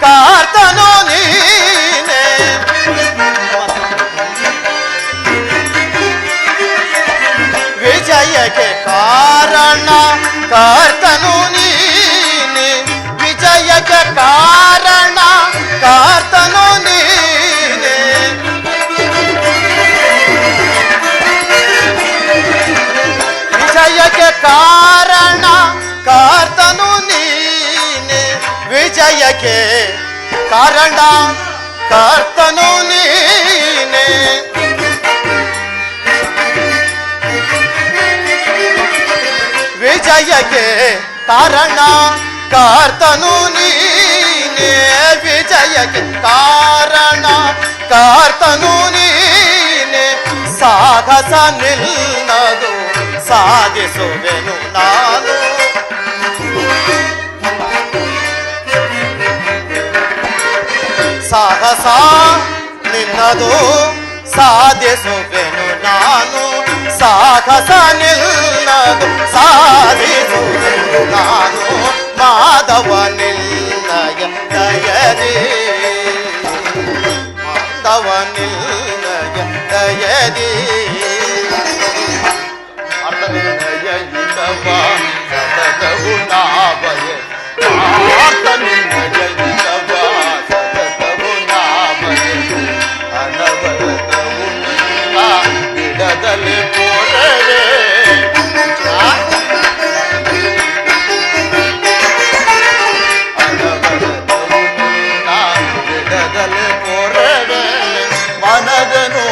ಕಾರ್ತನು ನೀನೆ. ವಿಜಯಕ್ಕೆ ಕಾರಣ ಕಾರ್ತನು ನೀನೆ. ವಿಜಯಕ್ಕೆ ಕಾರಣ ಕಾರ್ತನು ನೀನೆ. ವಿಜಯಕ್ಕೆ ಕಾರಣ ಕಾರ್ತನು ನೀನೆ. ವಿಜಯಕ್ಕೆ ಕಾರಣ ಕಾರ್ತನು ನೀನೆ. ವಿಜಯಕ್ಕೆ ಕಾರಣ ಕಾರ್ತನು ನೀನೆ. ವಿಜಯಕ್ಕೆ ಕಾರಣ ಕಾರ್ತನು ನೀನೆ. ಸಾಹಸ ನಿಲ್ಲದು ಸಾಧಿಸುವೆನು ನಾನು. ಸಾಹಸ ನಿನ್ನದು ಸಾಧಿಸುವೆನು ನಾನು. ಸಾಹಸ ನಿಲ್ಲದು ಸಾಧಿಸುವೆನು ನಾನು. ಮಾಧವ ನಿನ್ನಯ ದಯದಿ, ಮಾಧವ ನಿನ್ನಯ ದಯದಿ. ಅರ್ಥನಿರ್ಣಯ ಇತವ ಸತತವು ನಾಭಯ. ಅರ್ಥನಿರ್ಣಯ ಇತವ ಸತತವು ನಾಭಯ. ಅನವರತವು ನಿನ್ನ ಬಿಡದಲೆ ಪೋರವೇ. ಅನವರತವು ನಿನ್ನ ಬಿಡದಲೆ ಪೋರವೇ. ಮನದನು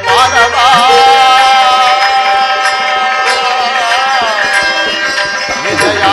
ಮಾನವ ವಿಜಯ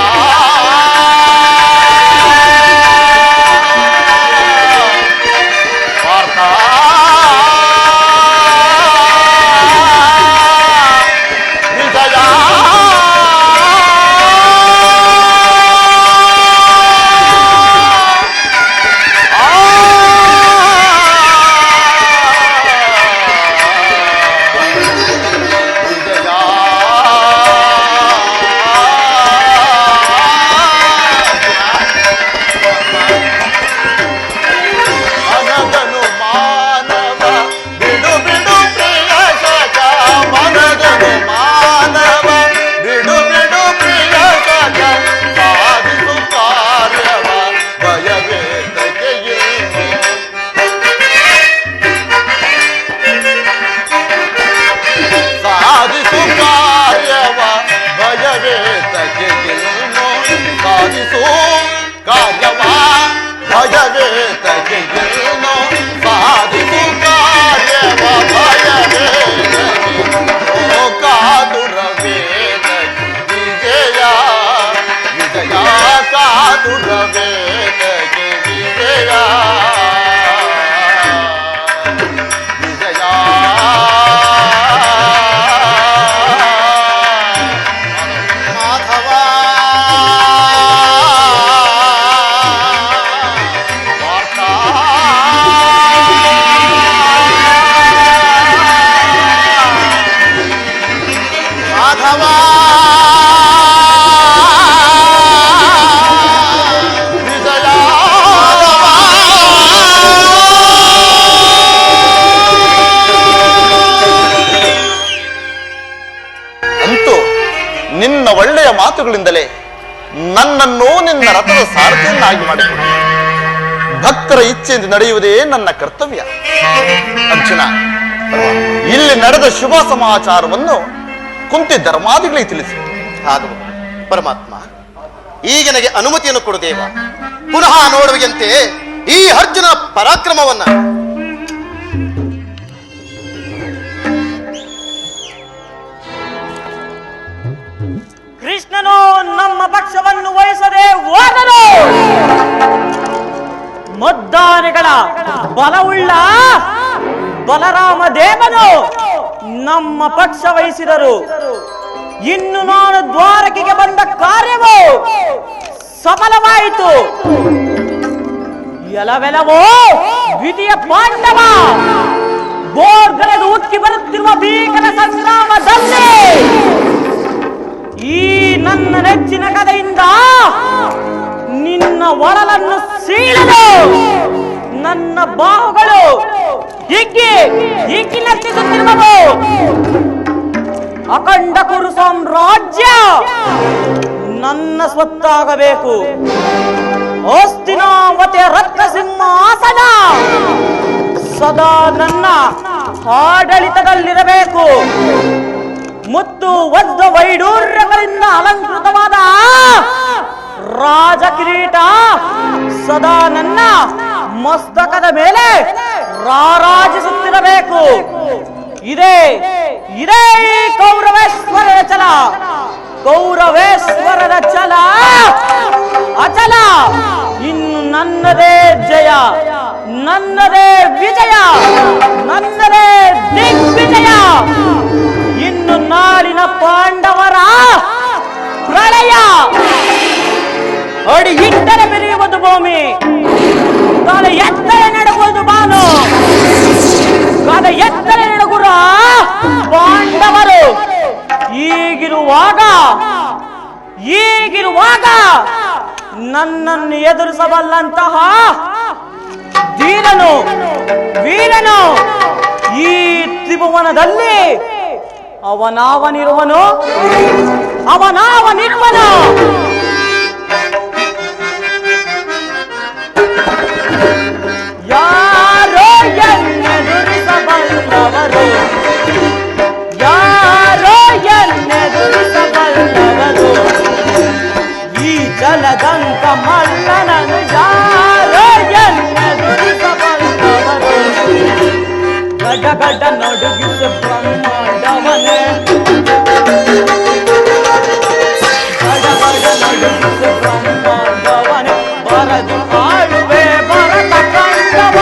ನಿನ್ನ ಒಳ್ಳೆಯ ಮಾತುಗಳಿಂದಲೇ ನನ್ನನ್ನು ನಿನ್ನ ರಥದ ಸಾರಥಿಯನ್ನಾಗಿ ಮಾಡಿಕೊಂಡು ಭಕ್ತರ ಇಚ್ಛೆಯಿಂದ ನಡೆಯುವುದೇ ನನ್ನ ಕರ್ತವ್ಯ. ಅರ್ಜುನ, ಇಲ್ಲಿ ನಡೆದ ಶುಭ ಸಮಾಚಾರವನ್ನು ಕುಂತಿ ಧರ್ಮಾದಿಗಳಿಗೆ ತಿಳಿಸಿ. ಹಾಗೂ ಪರಮಾತ್ಮ, ಈಗ ನನಗೆ ಅನುಮತಿಯನ್ನು ಕೊಡು ದೇವ. ಪುನಃ ನೋಡುವಂತೆ ಈ ಅರ್ಜುನ ಪರಾಕ್ರಮವನ್ನ. ಕೃಷ್ಣನು ನಮ್ಮ ಪಕ್ಷವನ್ನು ವಹಿಸದೆ ಹೋದನು. ಮದ್ದಾನೆಗಳ ಬಲವುಳ್ಳ ಬಲರಾಮ ದೇವನು ನಮ್ಮ ಪಕ್ಷ ವಹಿಸಿದರು. ಇನ್ನು ನಾನು ದ್ವಾರಕೆಗೆ ಬಂದ ಕಾರ್ಯವು ಸಫಲವಾಯಿತು. ಎಲವೆಲವೋ ವಿಧಿಯ ಪಾಂಡವ, ಬೋರ್ಗರೆದು ಉಕ್ಕಿ ಬರುತ್ತಿರುವ ಭೀಕರ ಸಂಗ್ರಾಮದಲ್ಲಿ ಈ ನನ್ನ ನೆಚ್ಚಿನ ಕಥೆಯಿಂದ ನಿನ್ನ ಒಳಲನ್ನು ಸೀಳಲು ನನ್ನ ಬಾಹುಗಳು ಹಿಗ್ಗಿನತ್ತಿಸುತ್ತಿರುವವು. ಅಖಂಡ ಕುರು ಸಾಮ್ರಾಜ್ಯ ನನ್ನ ಸ್ವತ್ತಾಗಬೇಕು. ಹಸ್ತಿನಾವತಿಯ ರತ್ನ ಸಿಂಹಾಸನ ಸದಾ ನನ್ನ ಆಡಳಿತದಲ್ಲಿರಬೇಕು. ಮುತ್ತು ವಜ್ರ ವೈಡೂರ್ಯಗಳಿಂದ ಅಲಂಕೃತವಾದ ರಾಜ ಕಿರೀಟ ಸದಾ ನನ್ನ ಮಸ್ತಕದ ಮೇಲೆ ರಾರಾಜಿಸುತ್ತಿರಬೇಕು. ಇದೇ ಇದೇ ಕೌರವೇಶ್ವರರ ಛಲ. ಕೌರವೇಶ್ವರರ ಛಲ ಅಚಲ. ಇನ್ನು ನನ್ನದೇ ಜಯ, ನನ್ನದೇ ವಿಜಯ, ನನ್ನದೇ ದಿಗ್ವಿಜಯ. ಇನ್ನು ನಾಡಿನ ಪಾಂಡವರ ಪ್ರಳಯ. ಅಡಿ ಇಟ್ಟರೆ ಬೆರೆಯುವುದು ಭೂಮಿ, ತಲೆ ಎತ್ತರೆ ನಡುವುದು ಬಾನು. ಕದ ಎತ್ತರೆ ನಡುಗುರ ಪಾಂಡವರು. ಈಗಿರುವಾಗ ನನ್ನನ್ನು ಎದುರಿಸಬಲ್ಲಂತಹ ವೀರನು ಈ ತ್ರಿಭುವನದಲ್ಲಿ ಅವನಾವನಿರುವನು. ಯಾರೋ ಎನ್ನೆದುರಿಸಬಲ್ಲವರು, ಯಾರೋ ಎನ್ನೆದುರಿಸಬಲ್ಲವರು. ಈ ಜಲದಂತ ಮಲ್ಲನನು ಯಾರೋ ಎನ್ನೆದುರಿಸಬಲ್ಲವರು. ಗಡ ಗಡ ನಡುಗಿಸು ಬ್ರಹ್ಮಾಂಡವನೇ, ಗಡ ಗಡ ನಡುಗಿಸು ಬ್ರಹ್ಮಾಂಡವನೇ. ಬರದು ಆಳುವೆ ಭರತ ಕಂಡವ,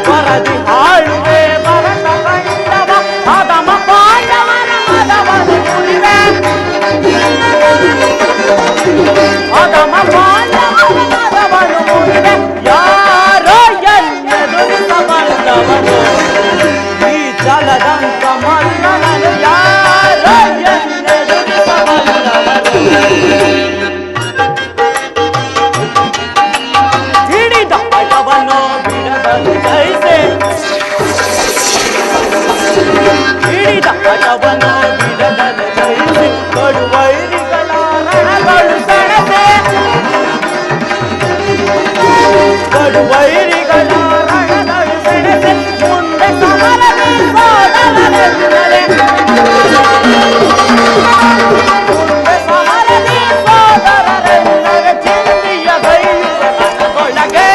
ಬರದು ಆಳುವೆ ಭರತ ಕಂಡವ. ಅದಮ ಪಾಂಡವನ ಮದವನು ಮುರಿವೆ, ಅದಮ ಪಾಂಡವನ ಮದವನು ಮುರಿವೆ. ಯಾರೋ ಎನ್ನೆದುರಿಸಬಲ್ಲವನು, ಈ ಜಲದಂತ ಮಲ್ಲನನು ಯಾರೋ ಎನ್ನೆದುರಿಸಬಲ್ಲವನು. ಹಿಡಿದ ಹಠವನ್ನು ಬಿಡದಲು ಜಯಿಸೆ, ಹಿಡಿದ ಹಠವನ್ನು ಬಿಡದಲು ಜಯಿಸೆ. ಕಡುವೈರಿಗಳ ರಣಗಳು ಸೆಣಸೆ, ಕಡುವೈರಿಗಳ ರಣಗಳು ಸೆಣಸೆ. ಮುಂದೆ ಸಮರದಿ ಸೋದರರೆಂದರೆ, ಮುಂದೆ ಸಮರದಿ ಸೋದರರೆಂದರೆ. ಚಿಂದಿಯ ಬೈಯುವ ರಣಗೊಳಗೆ,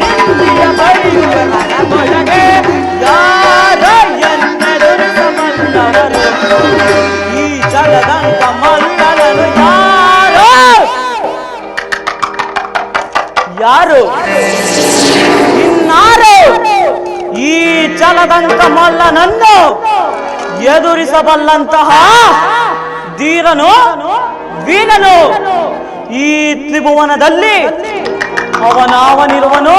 ಚಿಂದಿಯ ಬೈಯುವ ರಣಗೊಳಗೆ. ಯಾರೋ ಎನ್ನೆದುರಿಸಬಲ್ಲವರು, ಈ ಜಲದಂತ ಮಲ್ಲನನು ಯಾರು ಇನ್ನಾರು ಈ ಜಲದಂತ ಮಲ್ಲನನ್ನು ಎದುರಿಸಬಲ್ಲಂತಹ ಧೀರನು ವೀರನು ಈ ತ್ರಿಭುವನದಲ್ಲಿ ಅವನಾವನಿರುವನು.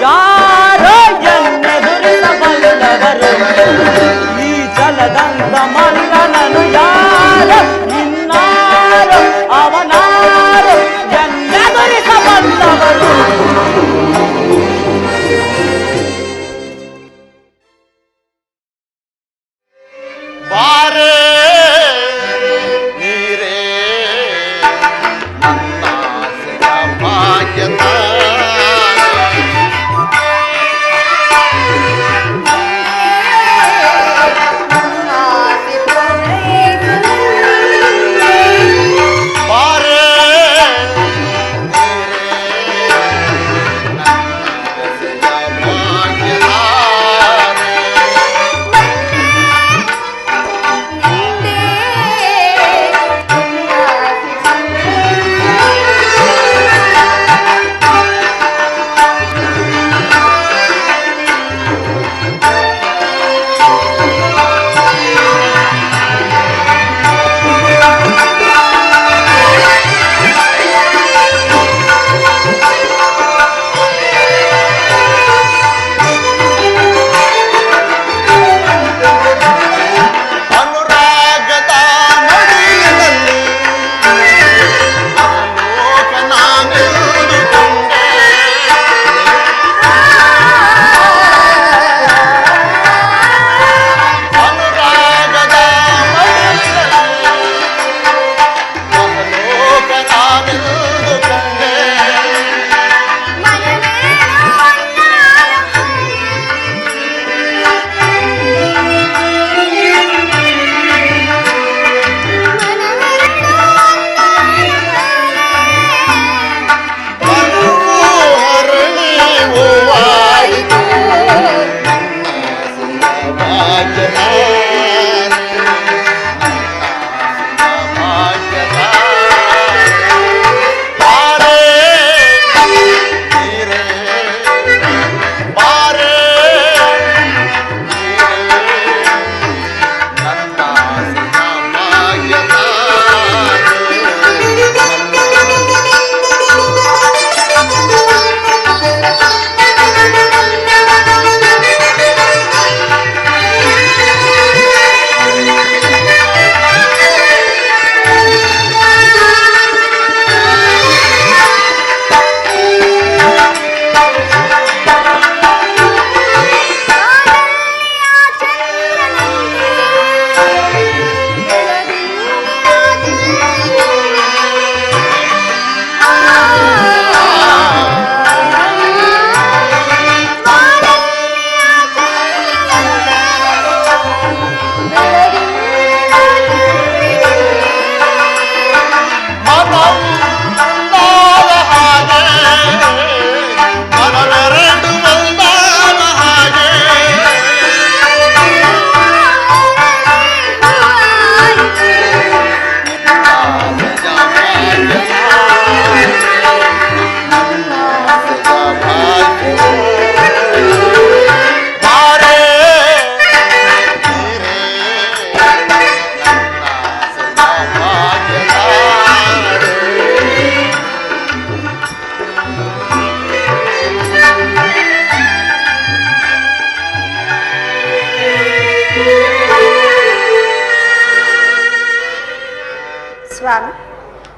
ಯಾರೋ ಎನ್ನೆದುರಿಸಬಲ್ಲವರು, ಈ ಜಲದಂತ ಮಲ್ಲನನು ಯಾರು ಇನ್ನಾರು ಅವನಾರು ಎನ್ನೆದುರಿಸಬಲ್ಲವರು.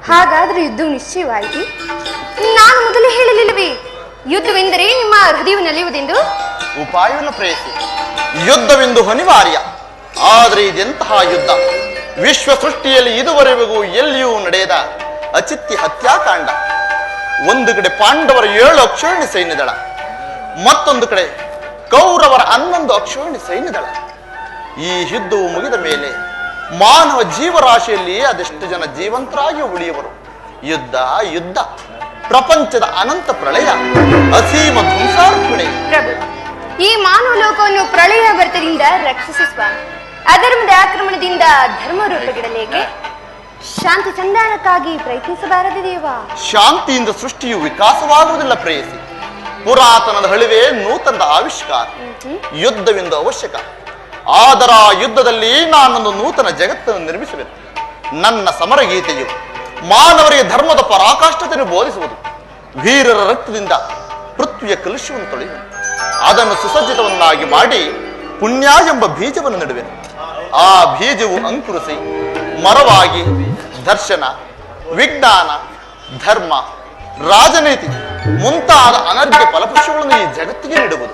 ಹಾಗಾದ್ರೆ ಯುದ್ಧವು ನಿಶ್ಚಯವಾಯಿತು. ನಾನು ಮೊದಲೇ ಹೇಳಲಿಲ್ಲವೇ ಯುದ್ಧವೆಂದರೆ ನಿಮ್ಮ ಹೃದಯವು ನಲಿಯುವುದೆಂದು? ಉಪಾಯವನ್ನು ಪ್ರೇಯಸಿ, ಯುದ್ಧವೆಂದು ಅನಿವಾರ್ಯ. ಆದರೆ ಇದೆಂತಹ ಯುದ್ಧ? ವಿಶ್ವ ಸೃಷ್ಟಿಯಲ್ಲಿ ಇದುವರೆಗೂ ಎಲ್ಲಿಯೂ ನಡೆಯದ ಅಚಿತ್ಯ ಹತ್ಯಾಕಾಂಡ. ಒಂದು ಕಡೆ ಪಾಂಡವರ 7 ಅಕ್ಷೋಹಿಣಿ ಸೈನ್ಯದಳ, ಮತ್ತೊಂದು ಕಡೆ ಕೌರವರ 11 ಅಕ್ಷೋಹಿಣಿ ಸೈನ್ಯದಳ. ಈ ಯುದ್ಧವು ಮುಗಿದ ಮೇಲೆ ಮಾನವ ಜೀವರಾಶಿಯಲ್ಲಿ ಅದೆಷ್ಟು ಜನ ಜೀವಂತರಾಗಿ ಉಳಿಯುವರು? ಯುದ್ಧ ಯುದ್ಧ, ಪ್ರಪಂಚದ ಅನಂತ ಪ್ರಳಯ, ಅಸೀಮ ಧ್ವಂಸಾರ್ಪಣೆ. ಪ್ರಭು, ಈ ಮಾನವ ಲೋಕವನ್ನು ಪ್ರಳಯ ಭರ್ತದಿಂದ ರಕ್ಷಿಸಿ ಸ್ವಾಮಿ. ಅಧರ್ಮದ ಆಕ್ರಮಣದಿಂದ ಧರ್ಮ ರೂಪಗಿಡಲೇಕೆ? ಶಾಂತಿ ಸಂಧಾನಕ್ಕಾಗಿ ಪ್ರಯತ್ನಿಸಬಾರದು ದೇವ. ಶಾಂತಿಯಿಂದ ಸೃಷ್ಟಿಯು ವಿಕಾಸವಾಗುವುದಿಲ್ಲ ಪ್ರೇಯಸಿ. ಪುರಾತನದ ಹಳಿವೆ ನೂತನದ ಆವಿಷ್ಕಾರ. ಯುದ್ಧವೆಂದು ಅವಶ್ಯಕ. ಆದರ ಯುದ್ಧದಲ್ಲಿ ನಾನೊಂದು ನೂತನ ಜಗತ್ತನ್ನು ನಿರ್ಮಿಸುವೆನು. ನನ್ನ ಸಮರಗೀತೆಯು ಮಾನವರಿಗೆ ಧರ್ಮದ ಪರಾಕಾಷ್ಠತೆಯನ್ನು ಬೋಧಿಸುವುದು. ವೀರರ ರಕ್ತದಿಂದ ಪೃಥ್ವಿಯ ಕಲುಷವನ್ನು ತೊಳೆಯುವುದು. ಅದನ್ನು ಸುಸಜ್ಜಿತವನ್ನಾಗಿ ಮಾಡಿ ಪುಣ್ಯ ಎಂಬ ಬೀಜವನ್ನು ನೆಡುವೆನು. ಆ ಬೀಜವು ಅಂಕುರಿಸಿ ಮರವಾಗಿ ದರ್ಶನ, ವಿಜ್ಞಾನ, ಧರ್ಮ, ರಾಜನೀತಿ ಮುಂತಾದ ಅನರ್ಘ್ಯ ಫಲಪುಷ್ಪಗಳನ್ನು ಈ ಜಗತ್ತಿಗೆ ನೀಡುವುದು.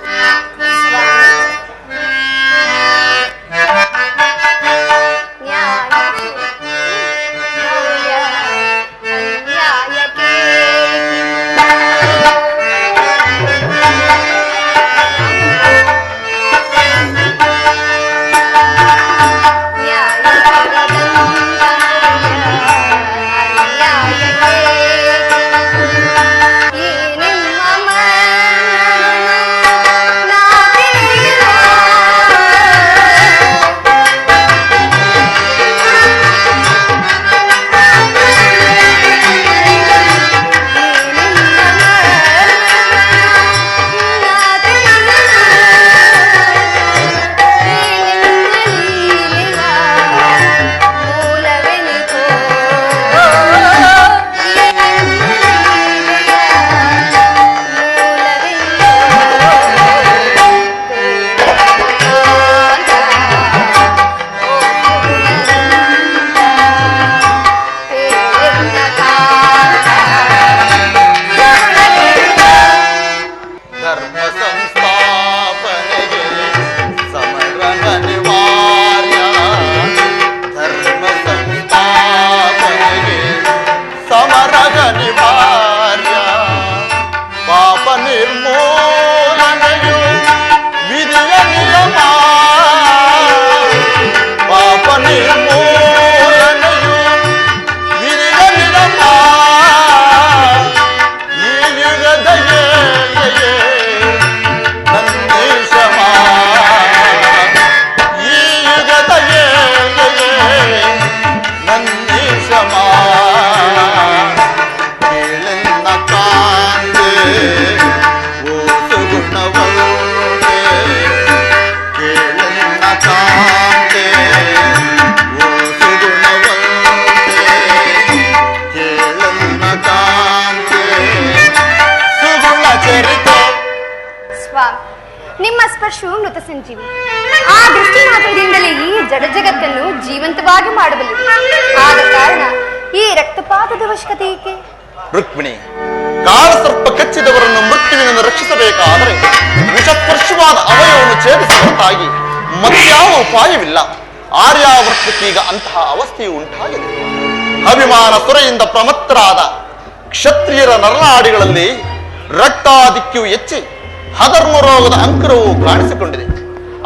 ನಿಮ್ಮ ಸ್ಪರ್ಶವು ಮೃತ ಸಂಜೀವಿ. ಆ ದೃಷ್ಟಿ ಮಾತ್ರದಿಂದಲೇ ಈ ಜಡ ಜಗತ್ತನ್ನು ಜೀವಂತವಾಗಿ ಮಾಡಬಲ್ಲದು. ಆದ ಕಾರಣ ಈ ರಕ್ತಪಾತದ ಅವಶ್ಯಕತೆ ಏಕೆ? ರುಕ್ಮಿಣಿ, ಕಾಳಸರ್ಪ ಕಚ್ಚಿದವರನ್ನು ಮೃತ್ಯುವಿನಿಂದ ರಕ್ಷಿಸಬೇಕಾದರೆ ವಿಷಸ್ಪರ್ಶವಾದ ಅವಯವನ್ನು ಛೇದಿಸುವಂತಾಗಿ ಮತ್ಯಾವ ಉಪಾಯವಿಲ್ಲ. ಆರ್ಯಾವರ್ತಕ್ಕೀಗ ಅಂತಹ ಅವಸ್ಥೆಯು ಉಂಟಾಗಿದೆ. ಅಭಿಮಾನ ಸುರೆಯಿಂದ ಪ್ರಮತ್ತರಾದ ಕ್ಷತ್ರಿಯರ ನರನಾಡಿಗಳಲ್ಲಿ ರಕ್ತಾಧಿಕ್ಯವು ಹೆಚ್ಚಿ ಅಧರ್ಮ ರೋಗದ ಅಂಕುರವು ಕಾಣಿಸಿಕೊಂಡಿದೆ.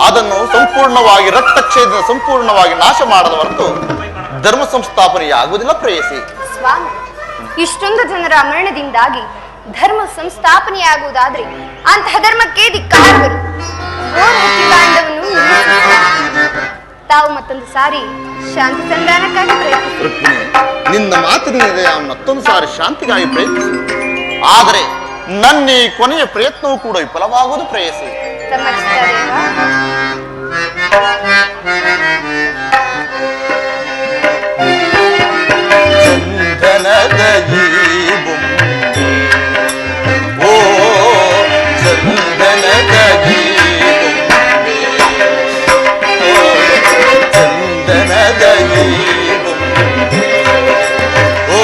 ಅದನ್ನು ಸಂಪೂರ್ಣವಾಗಿ ರಕ್ತಕ್ಷಯದಿಂದ ಸಂಪೂರ್ಣವಾಗಿ ನಾಶ ಮಾಡದ ಹೊರತು ಧರ್ಮ ಸಂಸ್ಥಾಪನೆಯಾಗುವುದಿಲ್ಲ ಪ್ರೇಯಸಿ. ಸ್ವಾಮಿ, ಇಷ್ಟೊಂದು ಜನರ ಮರಣದಿಂದಾಗಿ ಧರ್ಮ ಸಂಸ್ಥಾಪನೆಯಾಗುವುದಾದ್ರೆ ಅಂತಹ ಧರ್ಮಕ್ಕೆ ಧಿಕ್ಕಾರರು. ತಾವು ಮತ್ತೊಂದು ಸಾರಿ ಶಾಂತಿ ಸಂಧಾನಕ್ಕಾಗಿ ಪ್ರಯತ್ನಿಸಿ. ನಿನ್ನ ಮಾತಿನಿಂದ ಮತ್ತೊಂದು ಸಾರಿ ಶಾಂತಿಗಾಗಿ ಪ್ರಯತ್ನಿಸಿ. ಆದರೆ ನನ್ನ ಈ ಕೊನೆಯ ಪ್ರಯತ್ನವೂ ಕೂಡ ವಿಫಲವಾಗುವುದು ಪ್ರೇಯಸಿ. ಚಂದನದ ಓ ಚಂದನದ ಚಂದನದ ಓ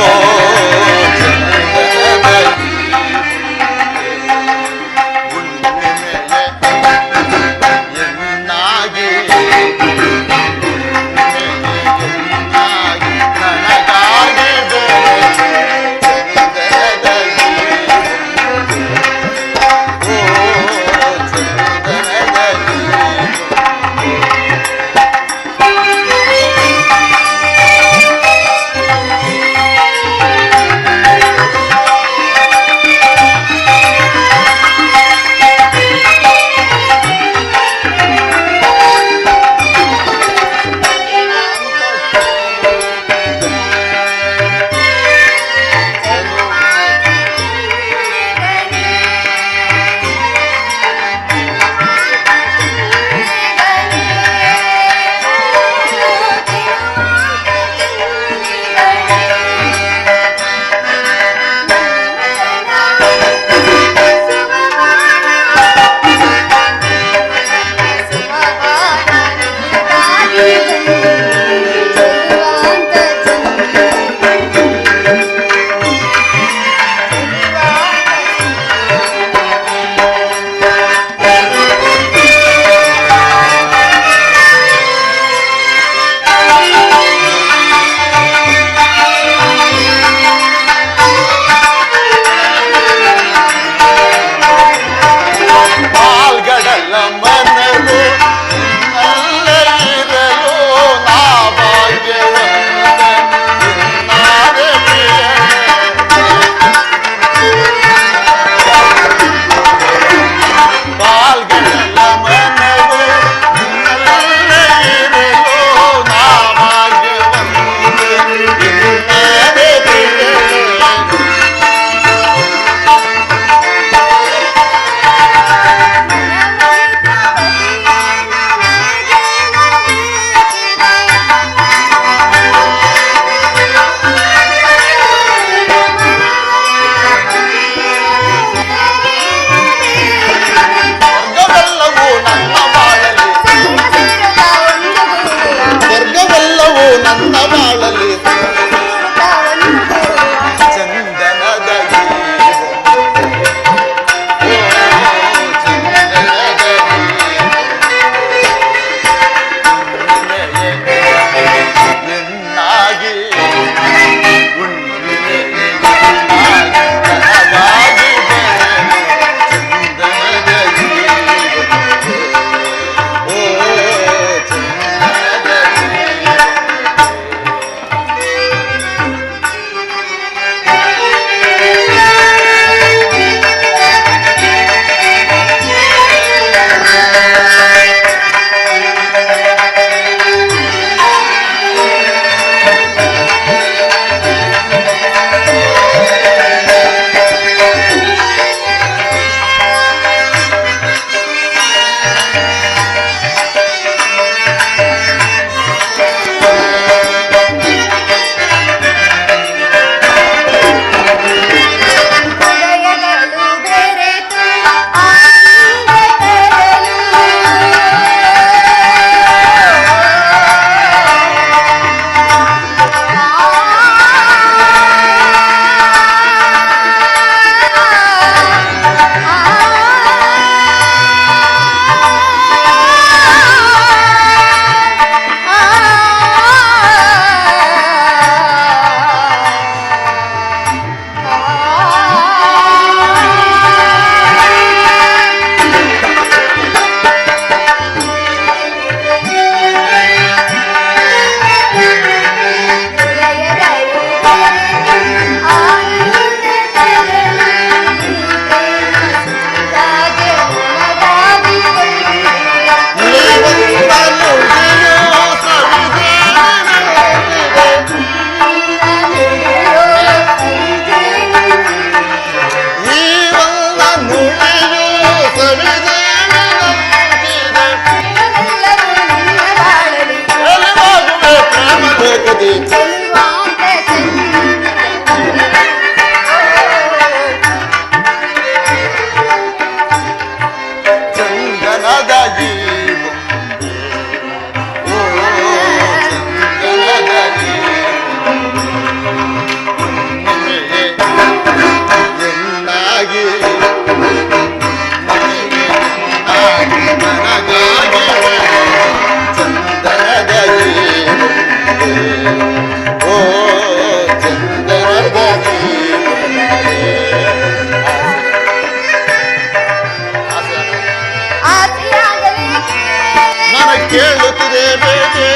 ಕೇಳುತ್ತಿದೆ ಬೇಟೆ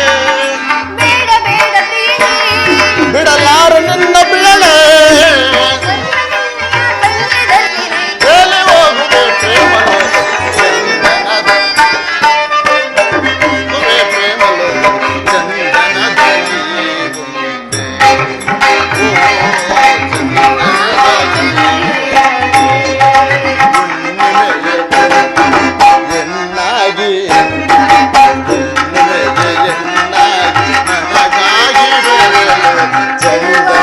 ಬೇಡ ಬೇಡ ಪ್ರಿಯನೇ ಬಿಡಲಾರ ನಿನ್ನ ಬಿಡಲೆ ಹೇಳಿ ಹೋಗುವೆ ಪ್ರೇಮಲೋಕ ಚಂದನದ ಹೋಗುವೆ ಪ್ರೇಮಲೋಕ ಚಂದನದಲ್ಲಿ ಎನ್ನಾಗಿ ನನಗಾಗಿ ಚಂದ